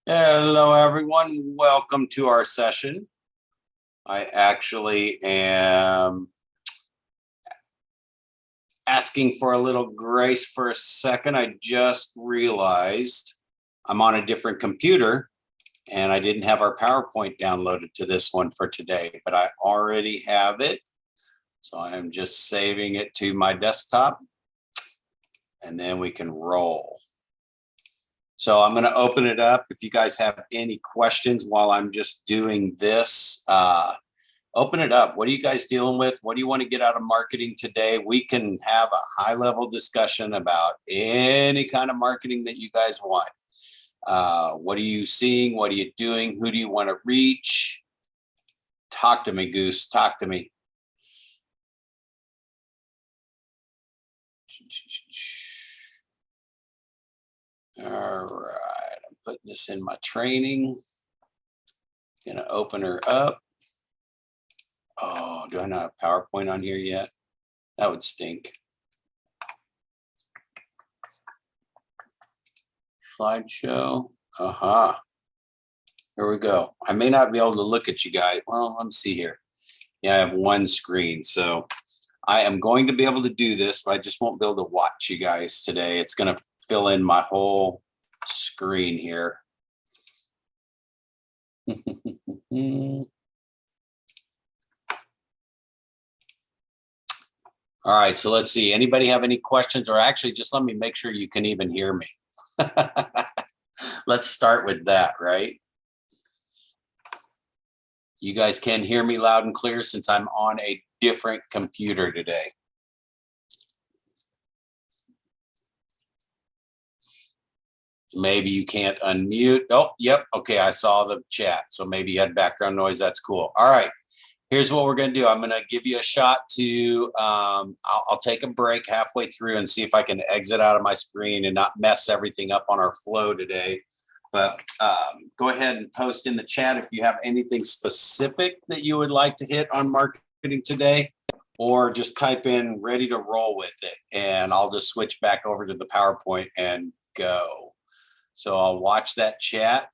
Hello, everyone. Welcome to our session. I actually am asking for a little grace for a second. I just realized I'm on a different computer and I didn't have our PowerPoint downloaded to this one for today, but I already have it. So I'm just saving it to my desktop and then we can roll. So I'm going to open it up. If you guys have any questions while I'm just doing this, open it up. What are you guys dealing with? What do you want to get out of marketing today? We can have a high level discussion about any kind of marketing that you guys want. What are you seeing? What are you doing? Who do you want to reach? Talk to me, Goose. Talk to me. All right. I'm putting this in my training. Gonna open her up. Oh, do I not have PowerPoint on here yet? That would stink. Slideshow. Here we go. I may not be able to look at you guys. Well, let me see here. Yeah, I have one screen. So I am going to be able to do this, but I just won't be able to watch you guys today. It's going to fill in my whole screen here. All right, so let's see. Anybody have any questions? Or actually, just let me make sure you can even hear me. Let's start with that, right? You guys can hear me loud and clear since I'm on a different computer today. Maybe you can't unmute. Oh, yep. Okay, I saw the chat. So maybe you had background noise. That's cool. All right. Here's what we're going to do. I'm going to give you a shot to, I'll take a break halfway through and see if I can exit out of my screen and not mess everything up on our flow today. But go ahead and post in the chat if you have anything specific that you would like to hit on marketing today, or just type in ready to roll with it. And I'll just switch back over to the PowerPoint and go. So I'll watch that chat.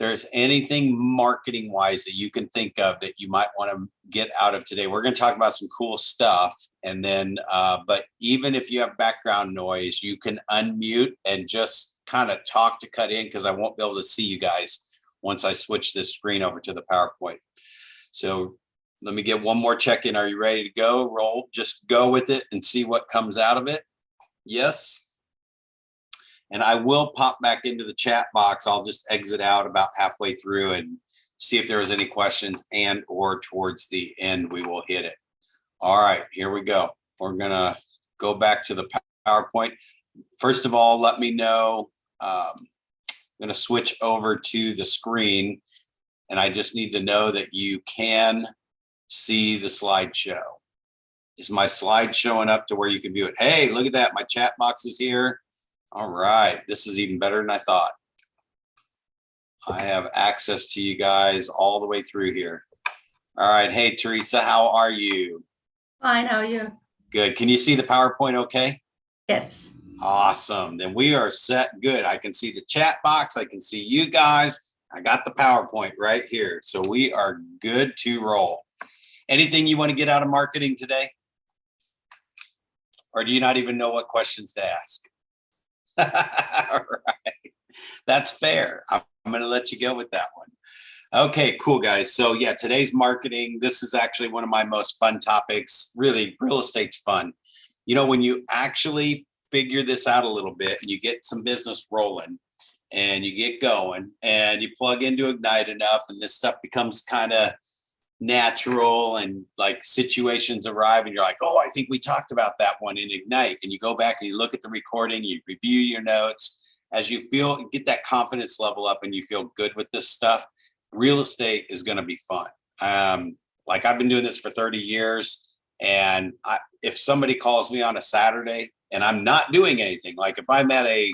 There's anything marketing wise that you can think of that you might want to get out of today. We're going to talk about some cool stuff. And then, but even if you have background noise, you can unmute and just kind of talk to cut in, because I won't be able to see you guys once I switch this screen over to the PowerPoint. So let me get one more check in. Are you ready to go? Roll, just go with it and see what comes out of it. Yes. And I will pop back into the chat box. I'll just exit out about halfway through and see if there was any questions, and or towards the end, we will hit it. All right, here we go. We're gonna go back to the PowerPoint. First of all, let me know. I'm gonna switch over to the screen, and I just need to know that you can see the slideshow. Is my slide showing up to where you can view it? Hey, look at that. My chat box is here. All right, this is even better than I thought. I have access to you guys all the way through here. All right, hey Teresa, how are you? Fine, how are you? Good. Can you see the PowerPoint okay? Yes. Awesome. Then we are set. Good. I can see the chat box. I can see you guys. I got the PowerPoint right here. So we are good to roll. Anything you want to get out of marketing today? Or do you not even know what questions to ask? All right. That's fair. I'm going to let you go with that one. Okay, cool, guys. So yeah, today's marketing, this is actually one of my most fun topics. Really, real estate's fun. You know, when you actually figure this out a little bit and you get some business rolling and you get going and you plug into Ignite enough and this stuff becomes kind of natural, and like situations arrive and you're like, oh, I think we talked about that one in Ignite. And you go back and you look at the recording, you review your notes. As you feel, get that confidence level up and you feel good with this stuff, real estate is going to be fun. Like I've been doing this for 30 years. And if somebody calls me on a Saturday and I'm not doing anything, like if I'm at a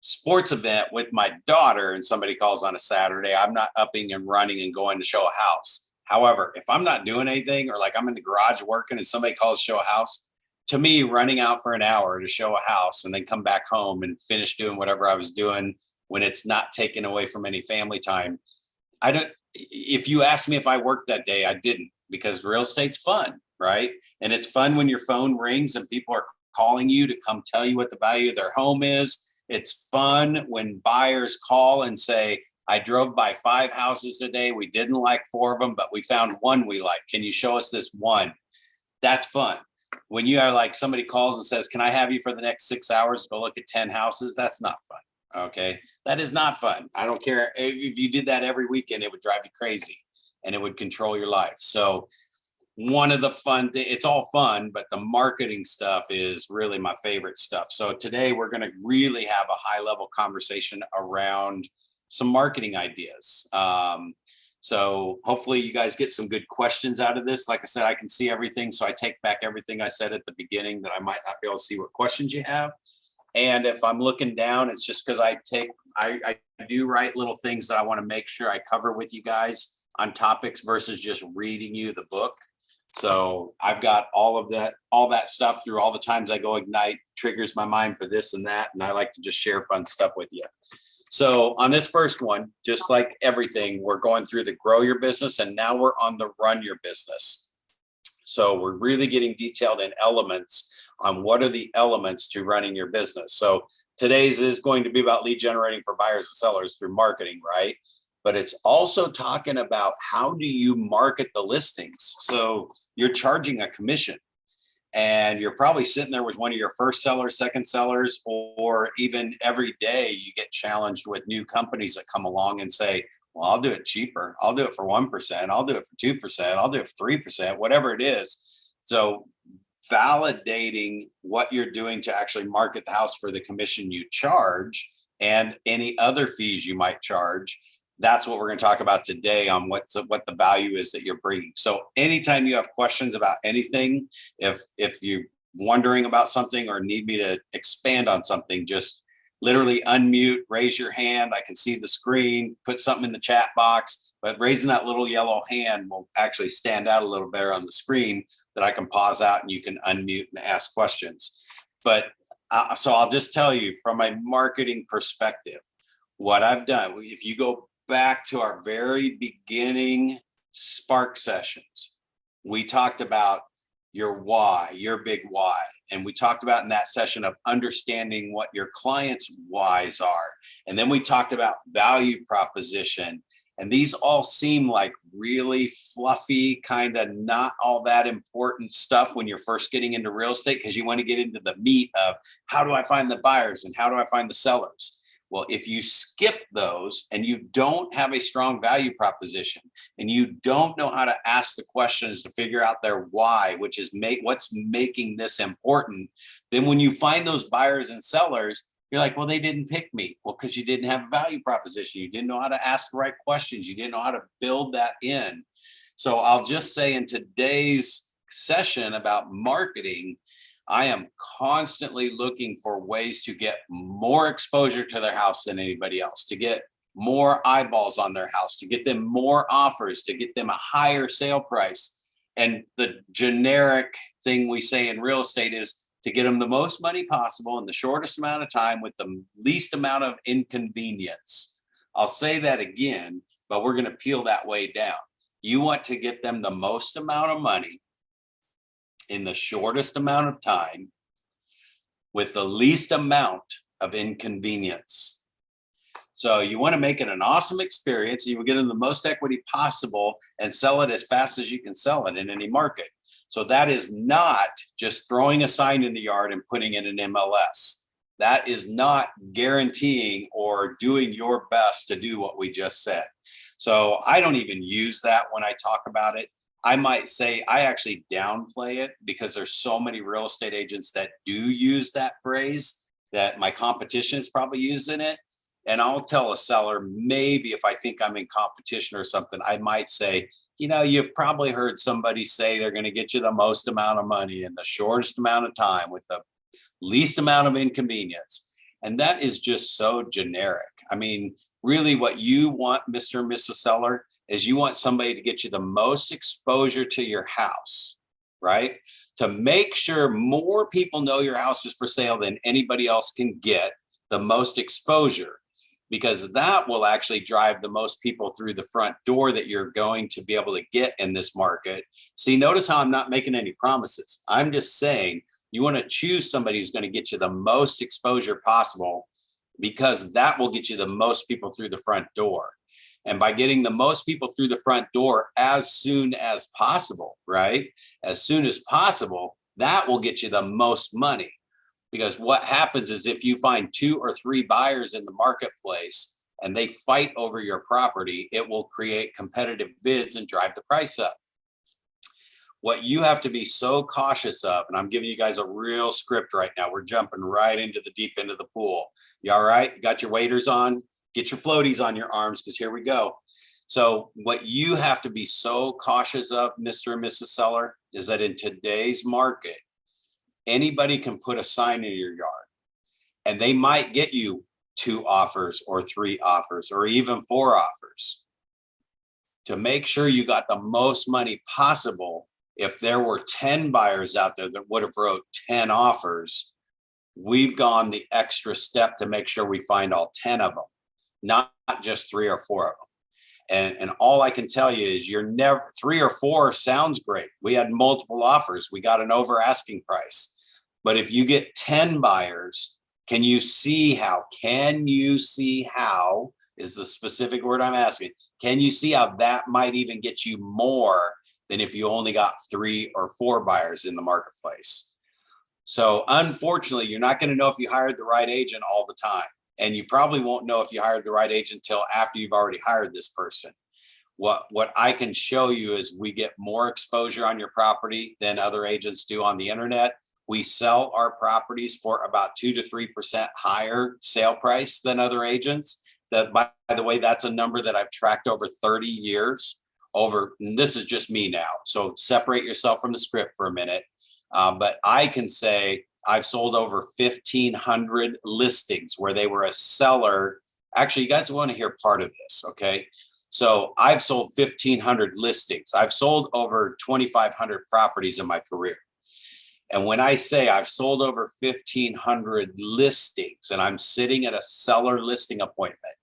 sports event with my daughter and somebody calls on a Saturday, I'm not upping and running and going to show a house. However, if I'm not doing anything, or like I'm in the garage working and somebody calls show a house, to me, running out for an hour to show a house and then come back home and finish doing whatever I was doing when it's not taken away from any family time. I don't, if you ask me if I worked that day, I didn't, because real estate's fun, right? And it's fun when your phone rings and people are calling you to come tell you what the value of their home is. It's fun when buyers call and say, I drove by 5 houses today. We didn't like 4 of them, but we found one we like. Can you show us this one? That's fun. When you are like, somebody calls and says, can I have you for the next 6 hours to go look at 10 houses? That's not fun. Okay. That is not fun. I don't care if you did that every weekend, it would drive you crazy and it would control your life. So one of the fun things, it's all fun, but the marketing stuff is really my favorite stuff. So today we're going to really have a high level conversation around some marketing ideas. So hopefully you guys get some good questions out of this. Like I said, I can see everything. So I take back everything I said at the beginning that I might not be able to see what questions you have. And if I'm looking down, it's just because I do write little things that I want to make sure I cover with you guys on topics versus just reading you the book. So I've got all that stuff through all the times I go Ignite, triggers my mind for this and that. And I like to just share fun stuff with you. So on this first one, just like everything, we're going through the grow your business, and now we're on the run your business. So we're really getting detailed in elements on what are the elements to running your business. So today's is going to be about lead generating for buyers and sellers through marketing, right? But it's also talking about how do you market the listings? So you're charging a commission, and you're probably sitting there with one of your first sellers, second sellers, or even every day you get challenged with new companies that come along and say, well, I'll do it cheaper. I'll do it for 1%. I'll do it for 2%. I'll do it for 3%, whatever it is. So validating what you're doing to actually market the house for the commission you charge and any other fees you might charge. That's what we're going to talk about today on what the value is that you're bringing. So anytime you have questions about anything, if you're wondering about something or need me to expand on something, just literally unmute, raise your hand. I can see the screen, put something in the chat box, but raising that little yellow hand will actually stand out a little better on the screen that I can pause out and you can unmute and ask questions. But so I'll just tell you from a marketing perspective, what I've done, if you go back to our very beginning Spark sessions, we talked about your why, your big why. And we talked about in that session of understanding what your clients' whys are. And then we talked about value proposition. And these all seem like really fluffy, kind of not all that important stuff when you're first getting into real estate, because you want to get into the meat of how do I find the buyers and how do I find the sellers? Well, if you skip those and you don't have a strong value proposition and you don't know how to ask the questions to figure out their why, which is what's making this important, then when you find those buyers and sellers, you're like, well, they didn't pick me. Well, because you didn't have a value proposition. You didn't know how to ask the right questions. You didn't know how to build that in. So I'll just say in today's session about marketing, I am constantly looking for ways to get more exposure to their house than anybody else, to get more eyeballs on their house, to get them more offers, to get them a higher sale price. And the generic thing we say in real estate is to get them the most money possible in the shortest amount of time with the least amount of inconvenience. I'll say that again, but we're going to peel that way down. You want to get them the most amount of money in the shortest amount of time with the least amount of inconvenience. So you want to make it an awesome experience. You will get in the most equity possible and sell it as fast as you can sell it in any market. So that is not just throwing a sign in the yard and putting it in MLS. That is not guaranteeing or doing your best to do what we just said. So I don't even use that when I talk about it. I might say I actually downplay it because there's so many real estate agents that do use that phrase that my competition is probably using it. And I'll tell a seller, maybe if I think I'm in competition or something, I might say, you know, you've probably heard somebody say they're going to get you the most amount of money in the shortest amount of time with the least amount of inconvenience. And that is just so generic. I mean, really what you want, Mr. and Mrs. Seller, is you want somebody to get you the most exposure to your house, right? To make sure more people know your house is for sale than anybody else can get the most exposure. because that will actually drive the most people through the front door that you're going to be able to get in this market. See, notice how I'm not making any promises. I'm just saying you want to choose somebody who's going to get you the most exposure possible, because that will get you the most people through the front door. And by getting the most people through the front door as soon as possible, right? As soon as possible, that will get you the most money. Because what happens is if you find 2 or 3 buyers in the marketplace and they fight over your property, it will create competitive bids and drive the price up. What you have to be so cautious of, and I'm giving you guys a real script right now. We're jumping right into the deep end of the pool. You all right? Got your waders on? Get your floaties on your arms, because here we go. So what you have to be so cautious of, Mr. and Mrs. Seller, is that in today's market, anybody can put a sign in your yard and they might get you 2 offers or 3 offers or even 4 offers. To make sure you got the most money possible, if there were 10 buyers out there that would have wrote 10 offers, we've gone the extra step to make sure we find all 10 of them, not just 3 or 4 of them. And all I can tell you is you're never 3 or 4 sounds great. We had multiple offers. We got an over asking price. But if you get 10 buyers, can you see how is the specific word I'm asking. Can you see how that might even get you more than if you only got 3 or 4 buyers in the marketplace? So unfortunately, you're not going to know if you hired the right agent all the time. And you probably won't know if you hired the right agent until after you've already hired this person. What I can show you is we get more exposure on your property than other agents do on the internet. We sell our properties for about 2 to 3% higher sale price than other agents. That, by the way, that's a number that I've tracked over 30 years. And this is just me now. So separate yourself from the script for a minute. But I can say I've sold over 1,500 listings where they were a seller. Actually, you guys want to hear part of this, okay? So I've sold 1,500 listings. I've sold over 2,500 properties in my career. And when I say I've sold over 1,500 listings and I'm sitting at a seller listing appointment,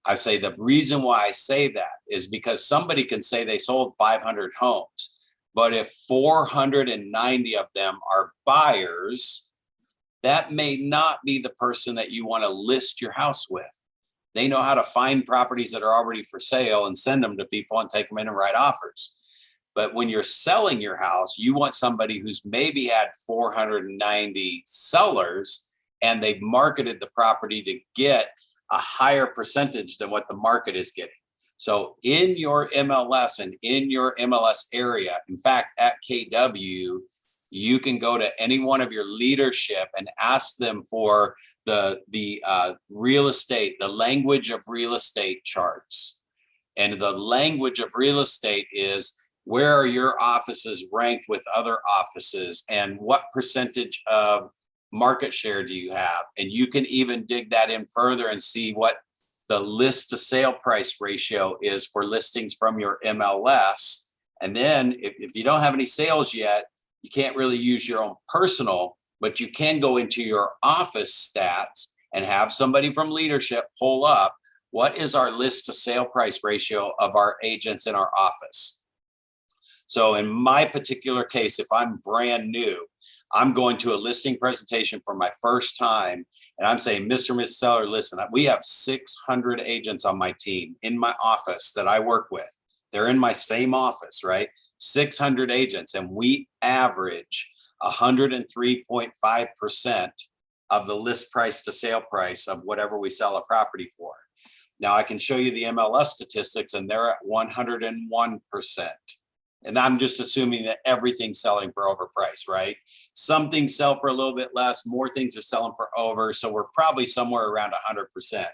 I say the reason why I say that is because somebody can say they sold 500 homes. But if 490 of them are buyers, that may not be the person that you want to list your house with. They know how to find properties that are already for sale and send them to people and take them in and write offers. But when you're selling your house, you want somebody who's maybe had 490 sellers and they've marketed the property to get a higher percentage than what the market is getting. So in your MLS and in your MLS area, in fact, at KW, you can go to any one of your leadership and ask them for the real estate, the language of real estate charts. And the language of real estate is, where are your offices ranked with other offices, and what percentage of market share do you have? And you can even dig that in further and see what the list to sale price ratio is for listings from your MLS. And then if you don't have any sales yet, you can't really use your own personal, but you can go into your office stats and have somebody from leadership pull up, what is our list to sale price ratio of our agents in our office? So in my particular case, if I'm brand new, I'm going to a listing presentation for my first time, and I'm saying, Mr. and Mrs. Seller, listen, we have 600 agents on my team in my office that I work with. They're in my same office, right? 600 agents, and we average 103.5% of the list price to sale price of whatever we sell a property for. Now I can show you the MLS statistics, and they're at 101%. And I'm just assuming that everything's selling for overpriced, right? Some things sell for a little bit less, more things are selling for over. So we're probably somewhere around 100%.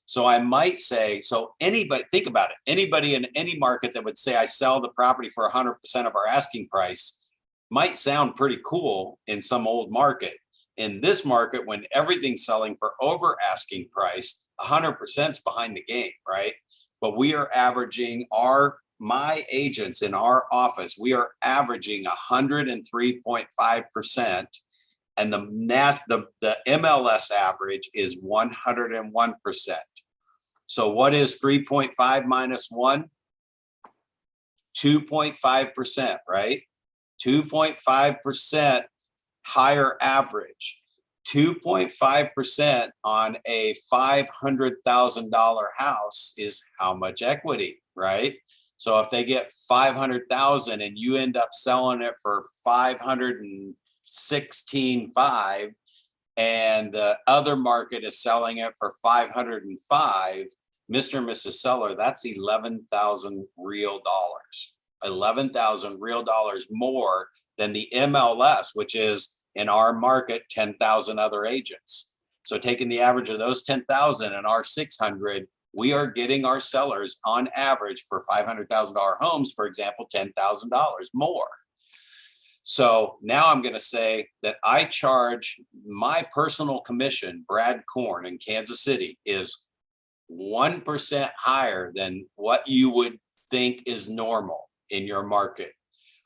So I might say, so anybody, think about it, anybody in any market that would say I sell the property for 100% of our asking price might sound pretty cool in some old market. In this market, when everything's selling for over asking price, 100% is behind the game, right? But we are averaging my agents in our office, we are averaging 103.5% and the MLS average is 101%. So what is 3.5 minus 1? 2.5%, right? 2.5% higher average. 2.5% on a $500,000 house is how much equity, right? So if they get 500,000 and you end up selling it for 516.5, and the other market is selling it for 505, Mr. and Mrs. Seller, that's 11,000 real dollars. 11,000 real dollars more than the MLS, which is in our market 10,000 other agents. So taking the average of those 10,000 and our 600, we are getting our sellers on average for $500,000 homes, for example, $10,000 more. So now I'm going to say that I charge my personal commission, Brad Korn in Kansas City, is 1% higher than what you would think is normal in your market.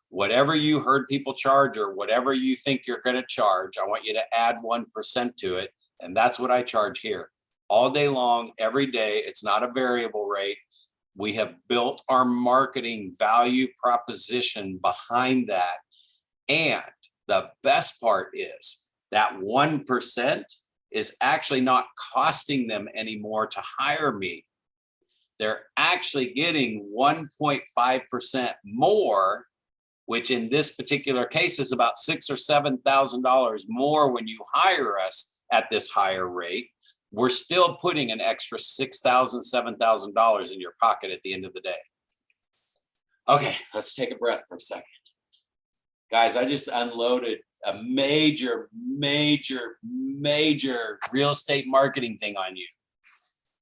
Whatever you heard people charge or whatever you think you're going to charge, I want you to add 1% to it. And that's what I charge here all day long, every day. It's not a variable rate. We have built our marketing value proposition behind that. And the best part is that 1% is actually not costing them anymore to hire me. They're actually getting 1.5% more, which in this particular case is about $6,000 or $7,000 more when you hire us at this higher rate. We're still putting an extra $6,000, $7,000 in your pocket at the end of the day. Okay, let's take a breath for a second. Guys, I just unloaded a major real estate marketing thing on you.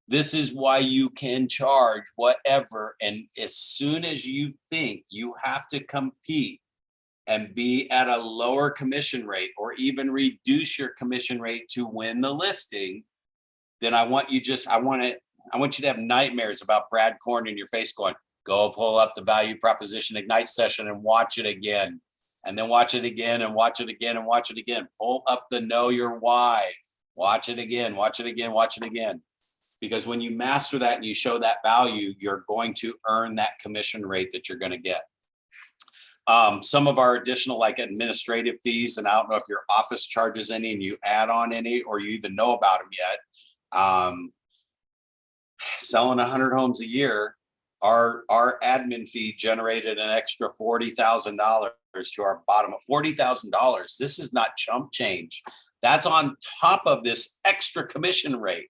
This is why you can charge whatever. And as soon as you think you have to compete and be at a lower commission rate or even reduce your commission rate to win the listing, then I want you to have nightmares about Brad Korn in your face going, go pull up the value proposition ignite session and watch it again. And then watch it again and watch it again and watch it again. Pull up the know your why. Watch it again, watch it again, watch it again. Because when you master that and you show that value, you're going to earn that commission rate that you're going to get. Some of our additional like administrative fees, and I don't know if your office charges any and you add on any or you even know about them yet. Selling 100 homes a year, our admin fee generated an extra $40,000 to our bottom of $40,000. This is not chump change. That's on top of this extra commission rate.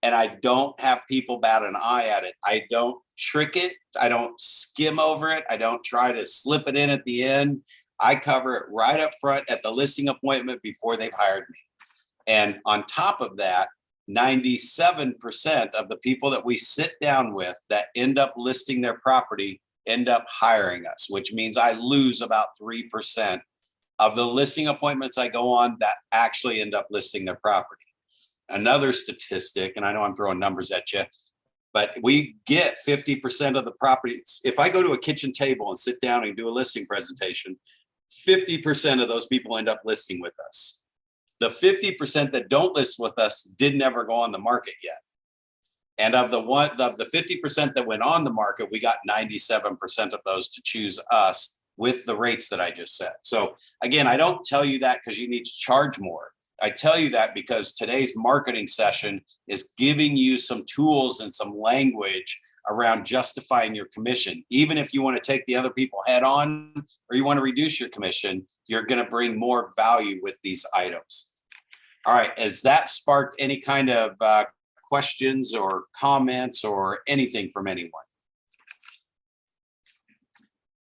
And I don't have people bat an eye at it. I don't trick it. I don't skim over it. I don't try to slip it in at the end. I cover it right up front at the listing appointment before they've hired me. And on top of that, 97% of the people that we sit down with that end up listing their property end up hiring us, which means I lose about 3% of the listing appointments I go on that actually end up listing their property. Another statistic, and I know I'm throwing numbers at you, but we get 50% of the properties. If I go to a kitchen table and sit down and do a listing presentation, 50% of those people end up listing with us. The 50% that don't list with us didn't ever go on the market yet. And of the 50% that went on the market, we got 97% of those to choose us with the rates that I just said. So again, I don't tell you that because you need to charge more. I tell you that because today's marketing session is giving you some tools and some language around justifying your commission. Even if you want to take the other people head on or you want to reduce your commission, you're going to bring more value with these items. All right, has that sparked any kind of questions or comments or anything from anyone?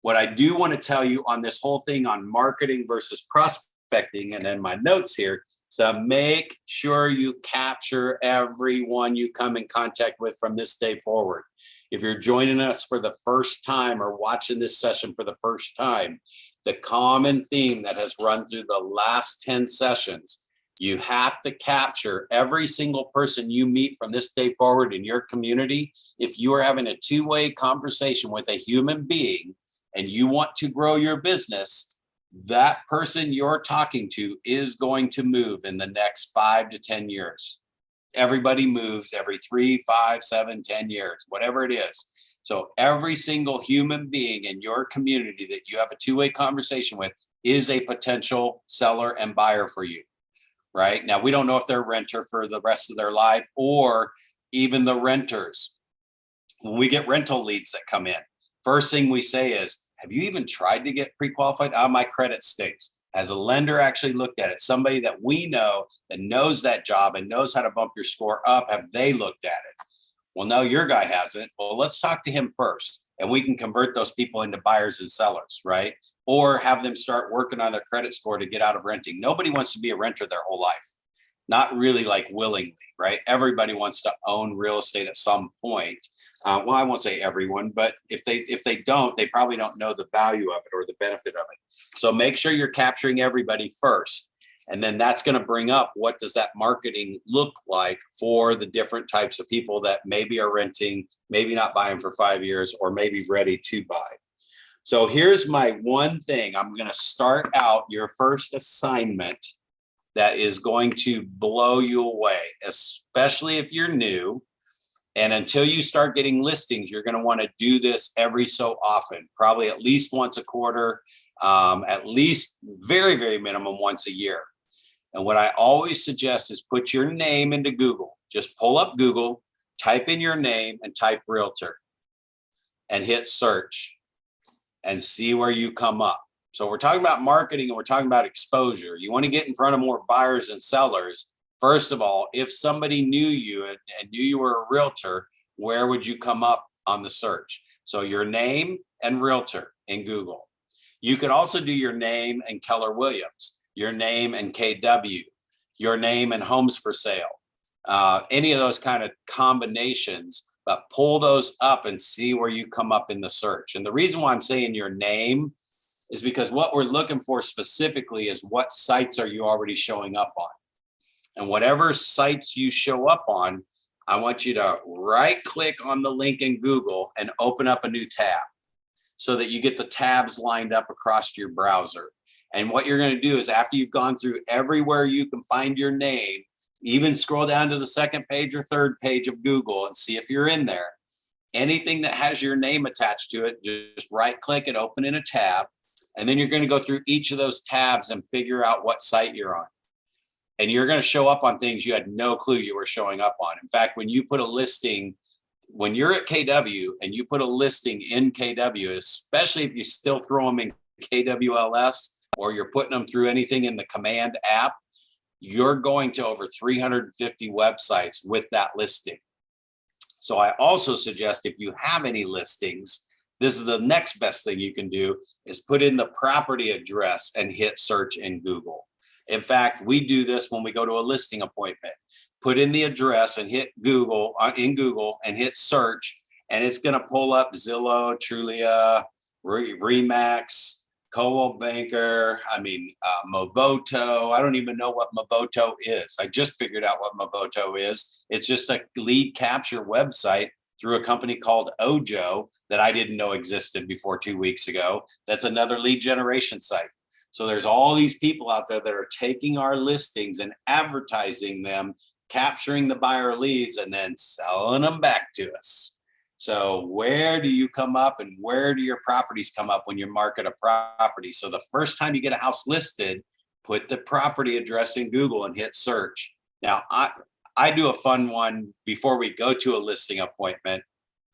What I do want to tell you on this whole thing on marketing versus prospecting, and then my notes here, so make sure you capture everyone you come in contact with from this day forward. If you're joining us for the first time or watching this session for the first time, the common theme that has run through the last 10 sessions, you have to capture every single person you meet from this day forward in your community. If you are having a two-way conversation with a human being and you want to grow your business, that person you're talking to is going to move in the next 5 to 10 years. Everybody moves every 3, 5, 7, 10 years, whatever it is. So every single human being in your community that you have a two-way conversation with is a potential seller and buyer for you, right? Now, we don't know if they're a renter for the rest of their life or even the renters. When we get rental leads that come in, first thing we say is, have you even tried to get pre-qualified? My credit stinks. Has a lender actually looked at it? Somebody that we know that knows that job and knows how to bump your score up, have they looked at it? Well, no, your guy hasn't. Well, let's talk to him first, and we can convert those people into buyers and sellers, right? Or have them start working on their credit score to get out of renting. Nobody wants to be a renter their whole life. Not really like willingly, right? Everybody wants to own real estate at some point. Well, I won't say everyone, but if they don't, they probably don't know the value of it or the benefit of it. So make sure you're capturing everybody first. And then that's going to bring up, what does that marketing look like for the different types of people that maybe are renting, maybe not buying for 5 years, or maybe ready to buy. So here's my one thing. I'm going to start out your first assignment that is going to blow you away, especially if you're new. And until you start getting listings, you're going to want to do this every so often, probably at least once a quarter, at least very, very minimum once a year. And what I always suggest is put your name into Google. Just pull up Google, type in your name and type realtor and hit search and see where you come up. So we're talking about marketing and we're talking about exposure. You want to get in front of more buyers and sellers. First of all, if somebody knew you and knew you were a realtor, where would you come up on the search? So your name and realtor in Google. You could also do your name and Keller Williams, your name and KW, your name and homes for sale, any of those kind of combinations, but pull those up and see where you come up in the search. And the reason why I'm saying your name is because what we're looking for specifically is what sites are you already showing up on? And whatever sites you show up on, I want you to right click on the link in Google and open up a new tab so that you get the tabs lined up across your browser. And what you're going to do is, after you've gone through everywhere you can find your name, even scroll down to the second page or third page of Google and see if you're in there. Anything that has your name attached to it, just right click and open in a tab. And then you're going to go through each of those tabs and figure out what site you're on. And you're going to show up on things you had no clue you were showing up on. In fact, when you put a listing, when you're at KW and you put a listing in KW, especially if you still throw them in KWLS or you're putting them through anything in the Command app, you're going to over 350 websites with that listing. So I also suggest, if you have any listings, this is the next best thing you can do, is put in the property address and hit search in Google. In fact, we do this when we go to a listing appointment. Put in the address and hit Google in Google and hit search, and it's going to pull up Zillow, Trulia, Remax, Coldwell Banker, Movoto. I don't even know what Movoto is. I just figured out what Movoto is. It's just a lead capture website through a company called Ojo that I didn't know existed before 2 weeks ago. That's another lead generation site. So there's all these people out there that are taking our listings and advertising them, capturing the buyer leads, and then selling them back to us. So where do you come up, and where do your properties come up when you market a property? So the first time you get a house listed, put the property address in Google and hit search. Now, I do a fun one before we go to a listing appointment.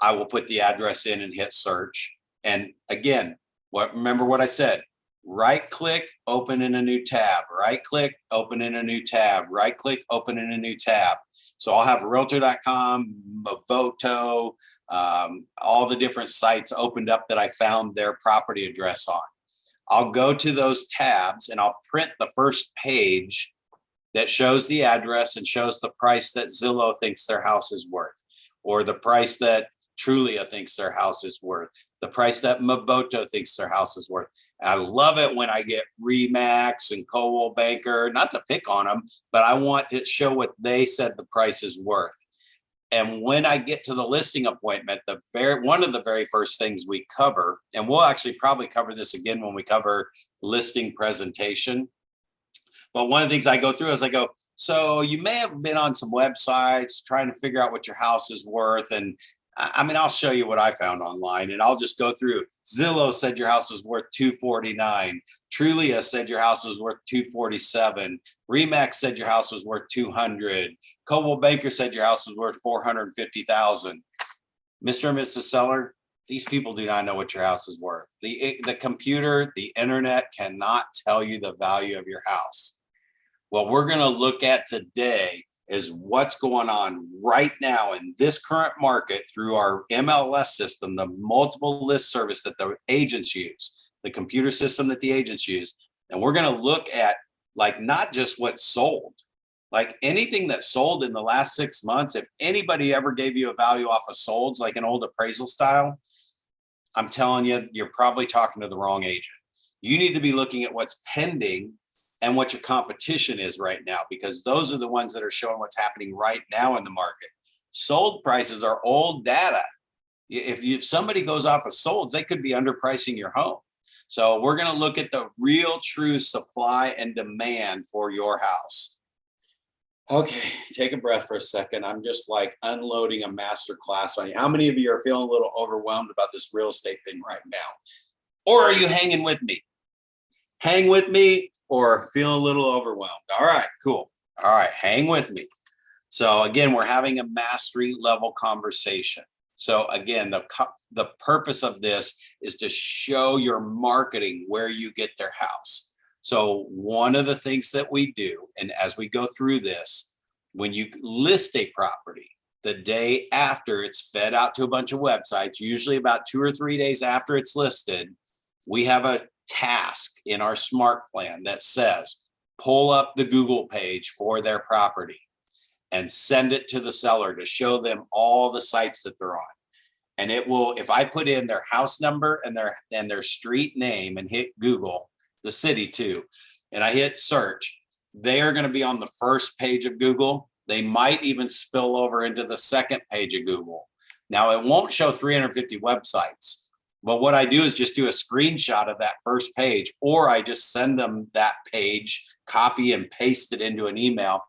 I will put the address in and hit search. And again, remember what I said. Right click, open in a new tab, right click, open in a new tab, right click, open in a new tab. So I'll have realtor.com, Movoto, all the different sites opened up that I found their property address on. I'll go to those tabs and I'll print the first page that shows the address and shows the price that Zillow thinks their house is worth, or the price that Trulia thinks their house is worth, the price that Movoto thinks their house is worth. I love it when I get Remax and Coldwell Banker, not to pick on them, but I want to show what they said the price is worth. And when I get to the listing appointment, one of the very first things we cover, and we'll actually probably cover this again when we cover listing presentation. But one of the things I go through is I go, so you may have been on some websites trying to figure out what your house is worth. And I mean, I'll show you what I found online, and I'll just go through. Zillow said your house was worth 249. Trulia said your house was worth 247. Remax said your house was worth 200. Coldwell Banker said your house was worth 450,000. Mr. and Mrs. Seller, these people do not know what your house is worth. The computer, the internet cannot tell you the value of your house. What we're going to look at today is what's going on right now in this current market through our MLS system, the multiple list service that the agents use, the computer system that the agents use. And we're going to look at like not just what's sold, like anything that's sold in the last 6 months. If anybody ever gave you a value off of solds, like an old appraisal style, I'm telling you, you're probably talking to the wrong agent. You need to be looking at what's pending and what your competition is right now, because those are the ones that are showing what's happening right now in the market. Sold prices are old data. If somebody goes off of solds, they could be underpricing your home. So we're going to look at the real true supply and demand for your house. Okay, take a breath for a second. I'm just like unloading a master class on you. How many of you are feeling a little overwhelmed about this real estate thing right now? Or are you hanging with me? Hang with me or feel a little overwhelmed? All right, cool. All right, hang with me. So again, we're having a mastery level conversation. So again, the purpose of this is to show your marketing where you get their house. So one of the things that we do, and as we go through this, when you list a property, the day after it's fed out to a bunch of websites, usually about 2 or 3 days after it's listed, we have a task in our smart plan that says, pull up the Google page for their property and send it to the seller to show them all the sites that they're on. And it will, if I put in their house number and their street name and hit Google, the city too, and I hit search, they are going to be on the first page of Google. They might even spill over into the second page of Google. Now, it won't show 350 websites, but what I do is just do a screenshot of that first page, or I just send them that page, copy and paste it into an email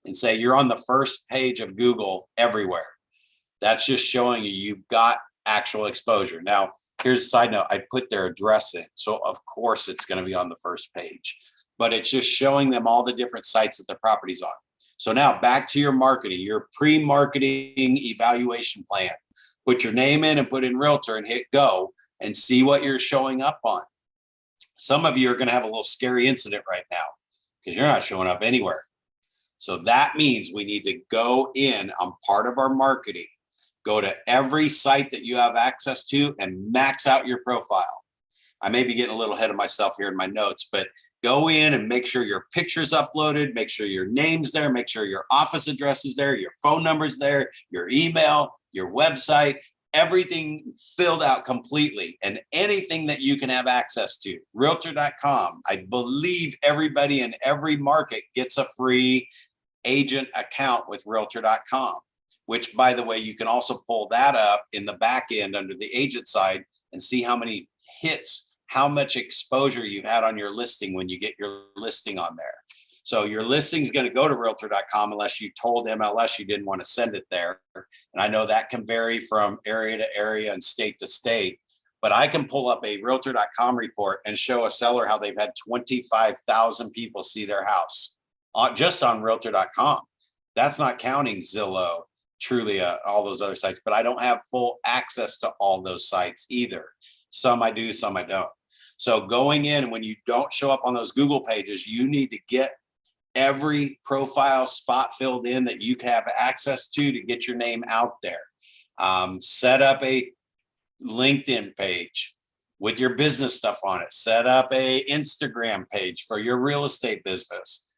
and say, you're on the first page of Google everywhere. That's just showing you've got actual exposure. Now, here's a side note. I put their address in, so of course it's going to be on the first page, but it's just showing them all the different sites that the property's on. So now back to your marketing, your pre-marketing evaluation plan. Put your name in and put in realtor and hit go and see what you're showing up on. Some of you are going to have a little scary incident right now because you're not showing up anywhere. So that means we need to go in on part of our marketing, go to every site that you have access to and max out your profile. I may be getting a little ahead of myself here in my notes, but go in and make sure your picture's uploaded, make sure your name's there, make sure your office address is there, your phone number's there, your email, your website, everything filled out completely, and anything that you can have access to. Realtor.com. I believe everybody in every market gets a free agent account with Realtor.com, which, by the way, you can also pull that up in the back end under the agent side and see how many hits, how much exposure you've had on your listing when you get your listing on there. So your listing is going to go to Realtor.com unless you told MLS you didn't want to send it there. And I know that can vary from area to area and state to state, but I can pull up a Realtor.com report and show a seller how they've had 25,000 people see their house just on Realtor.com. That's not counting Zillow, Trulia, all those other sites, but I don't have full access to all those sites either. Some I do, some I don't. So going in, when you don't show up on those Google pages, you need to get every profile spot filled in that you can have access to get your name out there. Set up a LinkedIn page with your business stuff on it. Set up a Instagram page for your real estate business.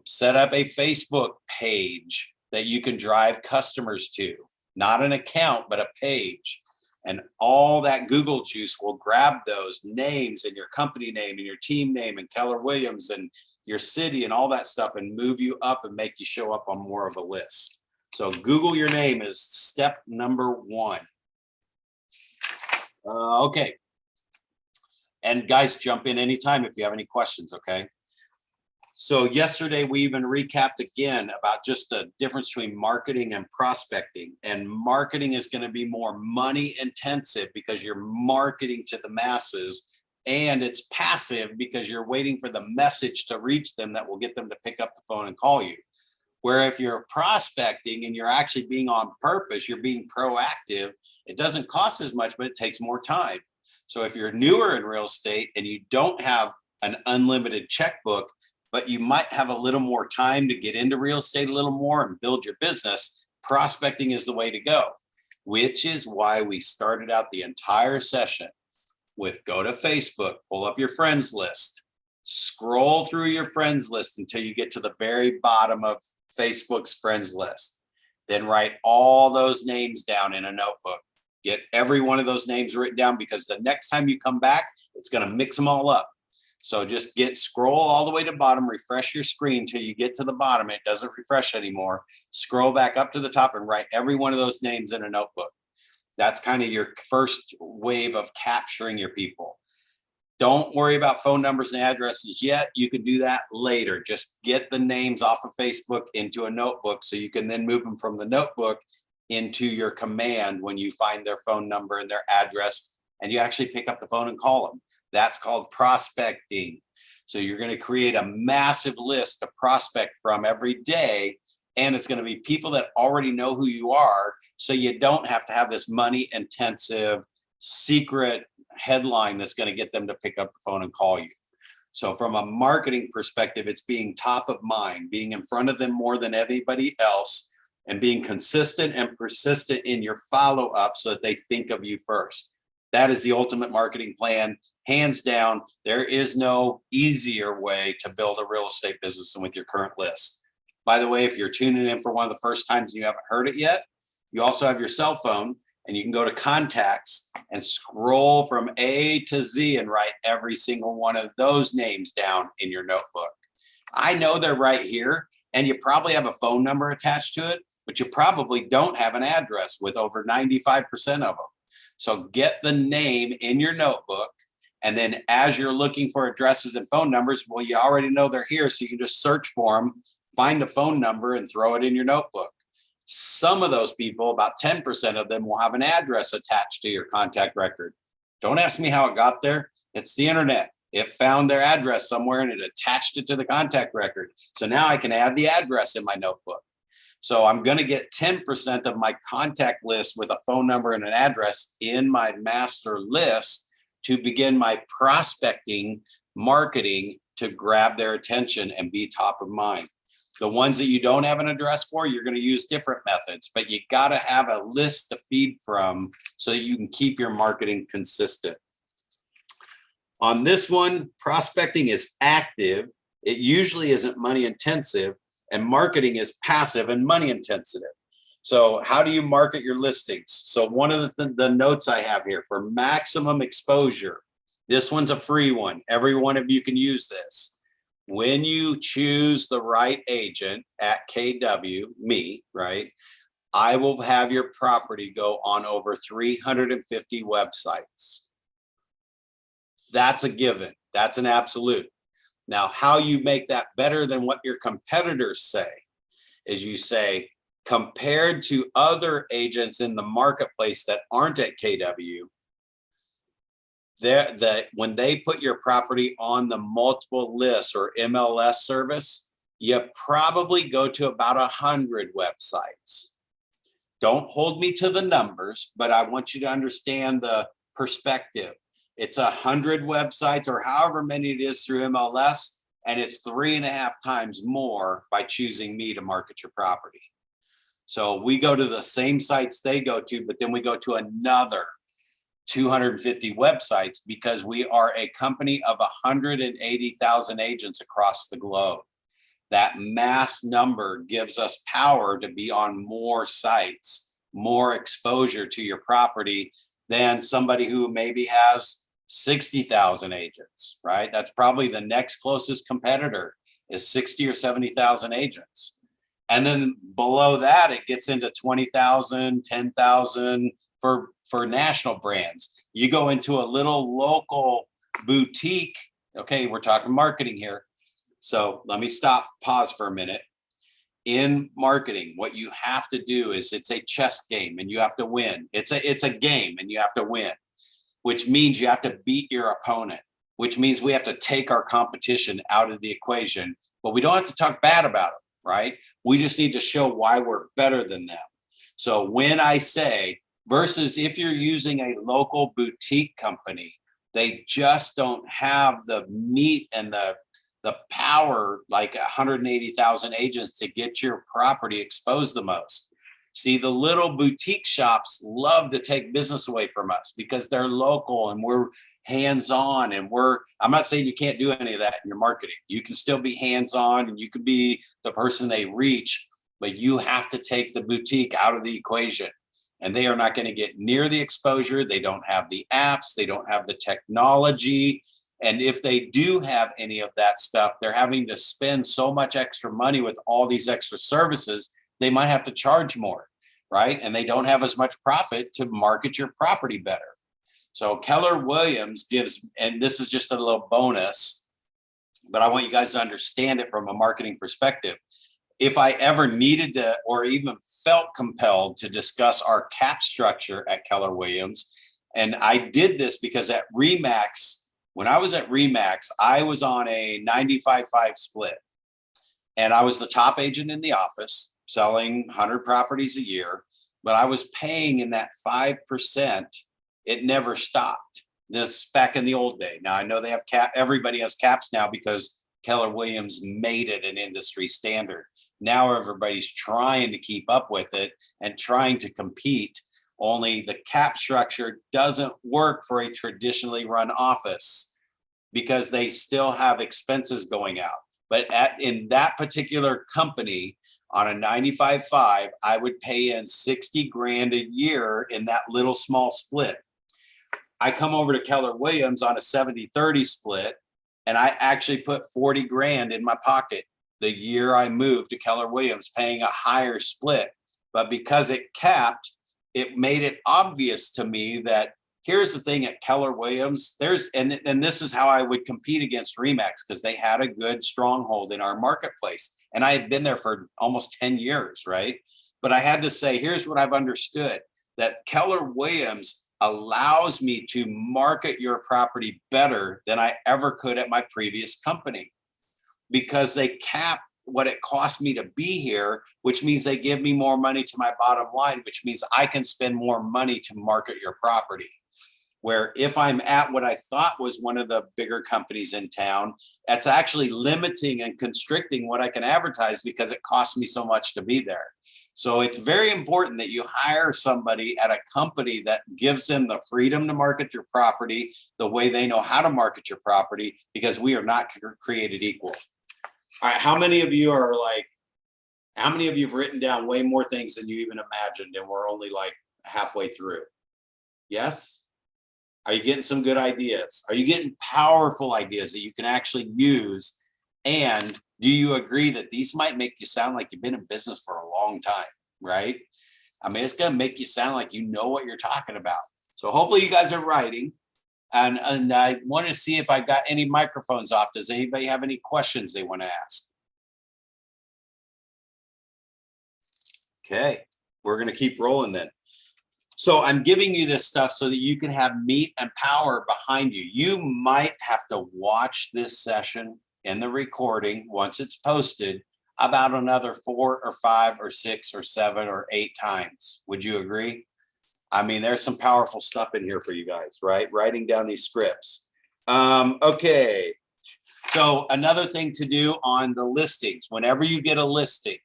Set up a Facebook page that you can drive customers to, not an account, but a page. And all that Google juice will grab those names and your company name and your team name and Keller Williams and your city and all that stuff and move you up and make you show up on more of a list. So Google your name is step number one. Okay. And guys, jump in anytime if you have any questions, okay? So yesterday we even recapped again about just the difference between marketing and prospecting. And marketing is going to be more money intensive because you're marketing to the masses, and it's passive because you're waiting for the message to reach them that will get them to pick up the phone and call you. Where if you're prospecting and you're actually being on purpose, you're being proactive, it doesn't cost as much, but it takes more time. So if you're newer in real estate and you don't have an unlimited checkbook, but you might have a little more time to get into real estate a little more and build your business, prospecting is the way to go, which is why we started out the entire session with go to Facebook, pull up your friends list, scroll through your friends list until you get to the very bottom of Facebook's friends list. Then write all those names down in a notebook. Get every one of those names written down, because the next time you come back, it's going to mix them all up. So just scroll all the way to the bottom, refresh your screen till you get to the bottom. It doesn't refresh anymore. Scroll back up to the top and write every one of those names in a notebook. That's kind of your first wave of capturing your people. Don't worry about phone numbers and addresses yet. You can do that later. Just get the names off of Facebook into a notebook so you can then move them from the notebook into your command when you find their phone number and their address, and you actually pick up the phone and call them. That's called prospecting. So you're going to create a massive list to prospect from every day, and it's going to be people that already know who you are, so you don't have to have this money intensive secret headline that's going to get them to pick up the phone and call you. So from a marketing perspective, it's being top of mind, being in front of them more than anybody else, and being consistent and persistent in your follow-up so that they think of you first. That is the ultimate marketing plan. Hands down, there is no easier way to build a real estate business than with your current list. By the way, if you're tuning in for one of the first times and you haven't heard it yet, you also have your cell phone, and you can go to contacts and scroll from A to Z and write every single one of those names down in your notebook. I know they're right here, and you probably have a phone number attached to it, but you probably don't have an address with over 95% of them. So get the name in your notebook. And then as you're looking for addresses and phone numbers, well, you already know they're here. So you can just search for them, find a phone number, and throw it in your notebook. Some of those people, about 10% of them, will have an address attached to your contact record. Don't ask me how it got there. It's the internet. It found their address somewhere and it attached it to the contact record. So now I can add the address in my notebook. So I'm going to get 10% of my contact list with a phone number and an address in my master list to begin my prospecting marketing to grab their attention and be top of mind. The ones that you don't have an address for, you're going to use different methods, but you got to have a list to feed from so that you can keep your marketing consistent. On this one, prospecting is active. It usually isn't money intensive, and marketing is passive and money intensive. So how do you market your listings? So one of the notes I have here for maximum exposure, this one's a free one. Every one of you can use this. When you choose the right agent at KW, me, right, I will have your property go on over 350 websites. That's a given. That's an absolute. Now, how you make that better than what your competitors say is you say, compared to other agents in the marketplace that aren't at KW, when they put your property on the multiple lists or MLS service, you probably go to about 100 websites. Don't hold me to the numbers, but I want you to understand the perspective. It's 100 websites or however many it is through MLS, and it's 3.5 times more by choosing me to market your property. So we go to the same sites they go to, but then we go to another 250 websites because we are a company of 180,000 agents across the globe. That mass number gives us power to be on more sites, more exposure to your property than somebody who maybe has 60,000 agents, right? That's probably the next closest competitor is 60 or 70,000 agents. And then below that, it gets into 20,000, 10,000 for national brands. You go into a little local boutique. Okay, we're talking marketing here. So let me pause for a minute. In marketing, what you have to do is it's a chess game and you have to win. It's a game and you have to win, which means you have to beat your opponent, which means we have to take our competition out of the equation, but we don't have to talk bad about them, right? We just need to show why we're better than them. So when I say, versus if you're using a local boutique company, they just don't have the meat and the power like 180,000 agents to get your property exposed the most. See, the little boutique shops love to take business away from us because they're local and we're hands-on and I'm not saying you can't do any of that in your marketing. You can still be hands-on and you can be the person they reach, but you have to take the boutique out of the equation. And they are not going to get near the exposure. They don't have the apps. They don't have the technology. And if they do have any of that stuff, they're having to spend so much extra money with all these extra services, they might have to charge more, right? And they don't have as much profit to market your property better. So Keller Williams gives, and this is just a little bonus, but I want you guys to understand it from a marketing perspective. If I ever needed to, or even felt compelled to discuss our cap structure at Keller Williams, and I did this because at RE/MAX, when I was at RE/MAX, I was on a 95-5 split. And I was the top agent in the office, selling 100 properties a year, but I was paying in that 5%. It never stopped. This back in the old day. Now I know they have everybody has caps now because Keller Williams made it an industry standard. Now everybody's trying to keep up with it and trying to compete. Only the cap structure doesn't work for a traditionally run office because they still have expenses going out. But in that particular company on a 95-5, I would pay in 60 grand a year in that little small split. I come over to Keller Williams on a 70-30 split, and I actually put 40 grand in my pocket the year I moved to Keller Williams, paying a higher split. But because it capped, it made it obvious to me that here's the thing at Keller Williams, and this is how I would compete against RE/MAX because they had a good stronghold in our marketplace. And I had been there for almost 10 years, right? But I had to say, here's what I've understood, that Keller Williams allows me to market your property better than I ever could at my previous company because they cap what it cost me to be here, which means they give me more money to my bottom line, which means I can spend more money to market your property. Where if I'm at what I thought was one of the bigger companies in town, that's actually limiting and constricting what I can advertise because it costs me so much to be there. So it's very important that you hire somebody at a company that gives them the freedom to market your property the way they know how to market your property, because we are not created equal. All right, how many of you have written down way more things than you even imagined and we're only like halfway through? Yes? Are you getting some good ideas? Are you getting powerful ideas that you can actually use? And do you agree that these might make you sound like you've been in business for a long time, right? I mean, it's going to make you sound like you know what you're talking about. So hopefully you guys are writing. And I want to see if I've got any microphones off. Does anybody have any questions they want to ask? Okay, we're going to keep rolling then. So I'm giving you this stuff so that you can have meat and power behind you. You might have to watch this session in the recording once it's posted about another 4 or 5 or 6 or 7 or 8 times. Would you agree? I mean, there's some powerful stuff in here for you guys, right? Writing down these scripts. Okay. So another thing to do on the listings, whenever you get a listing,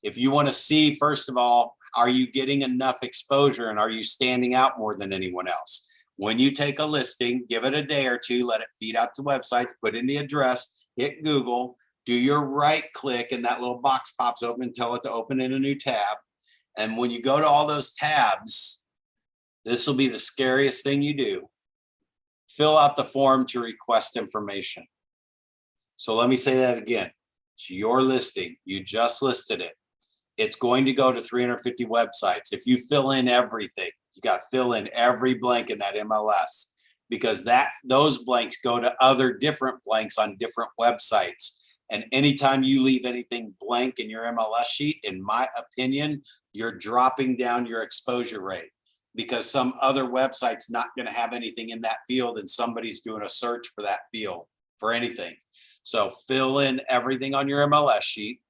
if you want to see, first of all, are you getting enough exposure and are you standing out more than anyone else? When you take a listing, give it a day or two, let it feed out to websites, put in the address, hit Google, do your right click, and that little box pops open and tell it to open in a new tab. And when you go to all those tabs, this will be the scariest thing you do. Fill out the form to request information. So let me say that again. It's your listing. You just listed it. It's going to go to 350 websites. If you fill in everything, you got to fill in every blank in that MLS, because those blanks go to other different blanks on different websites. And anytime you leave anything blank in your MLS sheet, in my opinion, you're dropping down your exposure rate, because some other website's not going to have anything in that field and somebody's doing a search for that field for anything. So fill in everything on your MLS sheet.